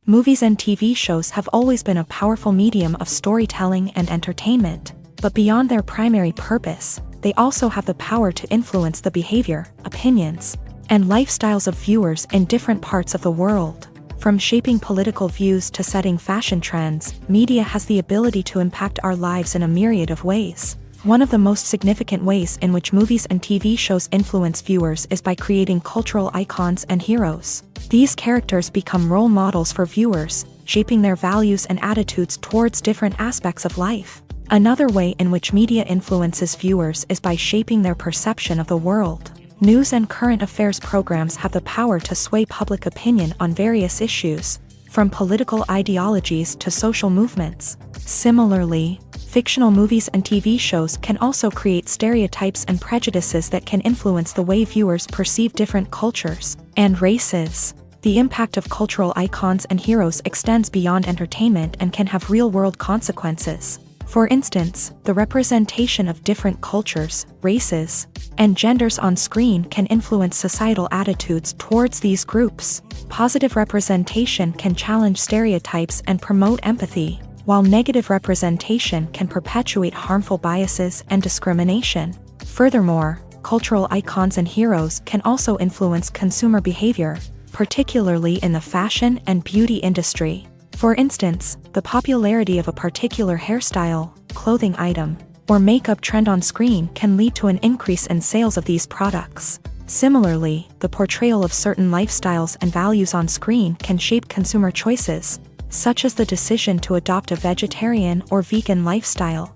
Movies and TV shows have always been a powerful medium of storytelling and entertainment, but beyond their primary purpose, they also have the power to influence the behavior, opinions, and lifestyles of viewers in different parts of the world. From shaping political views to setting fashion trends, media has the ability to impact our lives in a myriad of ways. One of the most significant ways in which movies and TV shows influence viewers is by creating cultural icons and heroes. These characters become role models for viewers, shaping their values and attitudes towards different aspects of life. Another way in which media influences viewers is by shaping their perception of the world. News and current affairs programs have the power to sway public opinion on various issues, from political ideologies to social movements. Similarly, fictional movies and TV shows can also create stereotypes and prejudices that can influence the way viewers perceive different cultures and races. The impact of cultural icons and heroes extends beyond entertainment and can have real-world consequences. For instance, the representation of different cultures, races, and genders on screen can influence societal attitudes towards these groups. Positive representation can challenge stereotypes and promote empathy, while negative representation can perpetuate harmful biases and discrimination. Furthermore, cultural icons and heroes can also influence consumer behavior, particularly in the fashion and beauty industry. For instance, the popularity of a particular hairstyle, clothing item, or makeup trend on screen can lead to an increase in sales of these products. Similarly, the portrayal of certain lifestyles and values on screen can shape consumer choices, such as the decision to adopt a vegetarian or vegan lifestyle.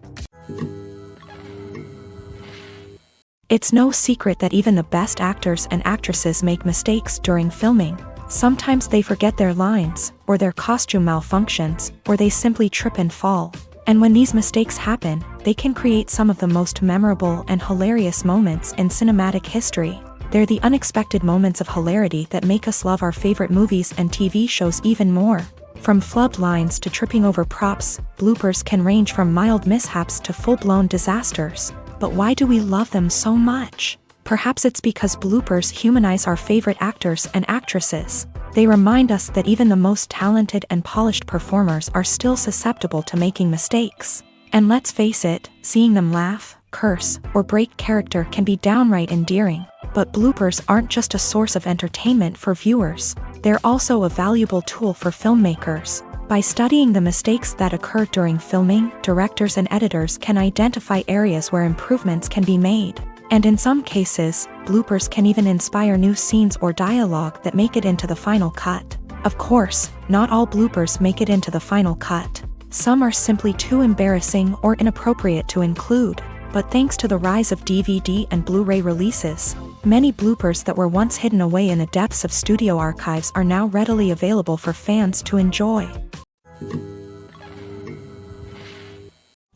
It's no secret that even the best actors and actresses make mistakes during filming. Sometimes they forget their lines, or their costume malfunctions, or they simply trip and fall. And when these mistakes happen, they can create some of the most memorable and hilarious moments in cinematic history. They're the unexpected moments of hilarity that make us love our favorite movies and TV shows even more. From flubbed lines to tripping over props, bloopers can range from mild mishaps to full-blown disasters. But why do we love them so much? Perhaps it's because bloopers humanize our favorite actors and actresses. They remind us that even the most talented and polished performers are still susceptible to making mistakes. And let's face it, seeing them laugh, curse, or break character can be downright endearing. But bloopers aren't just a source of entertainment for viewers. They're also a valuable tool for filmmakers. By studying the mistakes that occur during filming, directors and editors can identify areas where improvements can be made. And in some cases, bloopers can even inspire new scenes or dialogue that make it into the final cut. Of course, not all bloopers make it into the final cut. Some are simply too embarrassing or inappropriate to include. But thanks to the rise of DVD and Blu-ray releases, many bloopers that were once hidden away in the depths of studio archives are now readily available for fans to enjoy.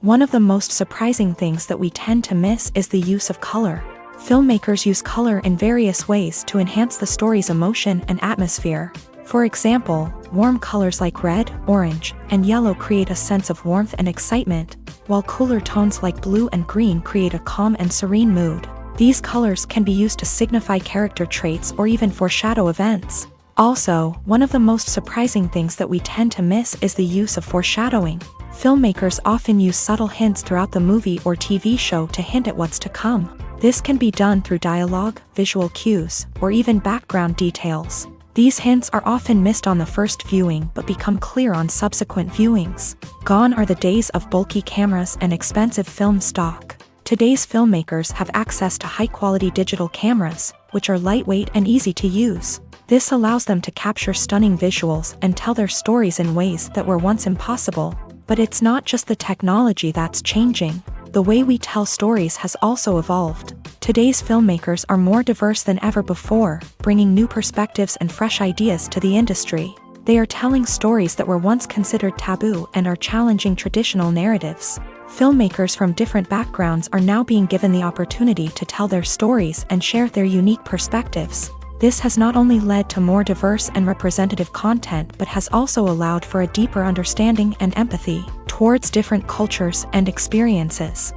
One of the most surprising things that we tend to miss is the use of color. Filmmakers use color in various ways to enhance the story's emotion and atmosphere. For example, warm colors like red, orange, and yellow create a sense of warmth and excitement, while cooler tones like blue and green create a calm and serene mood. These colors can be used to signify character traits or even foreshadow events. Also, one of the most surprising things that we tend to miss is the use of foreshadowing. Filmmakers often use subtle hints throughout the movie or TV show to hint at what's to come. This can be done through dialogue, visual cues, or even background details. These hints are often missed on the first viewing but become clear on subsequent viewings. Gone are the days of bulky cameras and expensive film stock. Today's filmmakers have access to high-quality digital cameras, which are lightweight and easy to use. This allows them to capture stunning visuals and tell their stories in ways that were once impossible. But it's not just the technology that's changing. The way we tell stories has also evolved. Today's filmmakers are more diverse than ever before, bringing new perspectives and fresh ideas to the industry. They are telling stories that were once considered taboo and are challenging traditional narratives. Filmmakers from different backgrounds are now being given the opportunity to tell their stories and share their unique perspectives. This has not only led to more diverse and representative content but has also allowed for a deeper understanding and empathy towards different cultures and experiences.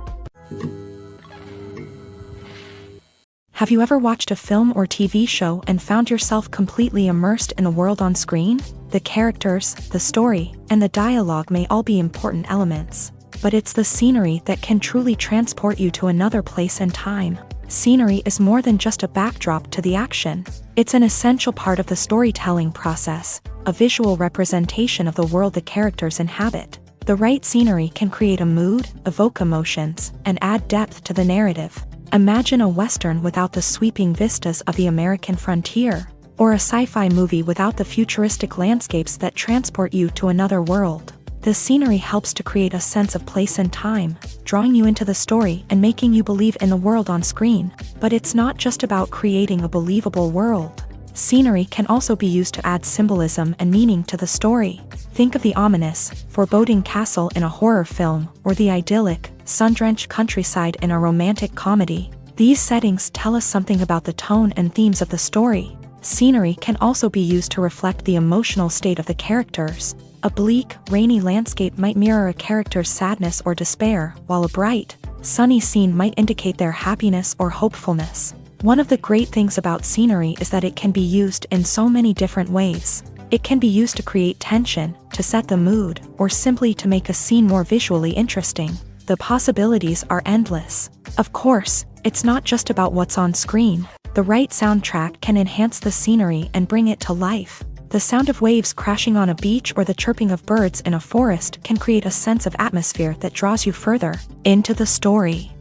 Have you ever watched a film or TV show and found yourself completely immersed in the world on screen? The characters, the story, and the dialogue may all be important elements, but it's the scenery that can truly transport you to another place and time. Scenery is more than just a backdrop to the action. It's an essential part of the storytelling process, a visual representation of the world the characters inhabit. The right scenery can create a mood, evoke emotions, and add depth to the narrative. Imagine a Western without the sweeping vistas of the American frontier, or a sci-fi movie without the futuristic landscapes that transport you to another world. The scenery helps to create a sense of place and time, drawing you into the story and making you believe in the world on screen. But it's not just about creating a believable world. Scenery can also be used to add symbolism and meaning to the story. Think of the ominous, foreboding castle in a horror film, or the idyllic, sun-drenched countryside in a romantic comedy. These settings tell us something about the tone and themes of the story. Scenery can also be used to reflect the emotional state of the characters. A bleak, rainy landscape might mirror a character's sadness or despair, while a bright, sunny scene might indicate their happiness or hopefulness. One of the great things about scenery is that it can be used in so many different ways. It can be used to create tension, to set the mood, or simply to make a scene more visually interesting. The possibilities are endless. Of course, it's not just about what's on screen. The right soundtrack can enhance the scenery and bring it to life. The sound of waves crashing on a beach or the chirping of birds in a forest can create a sense of atmosphere that draws you further into the story.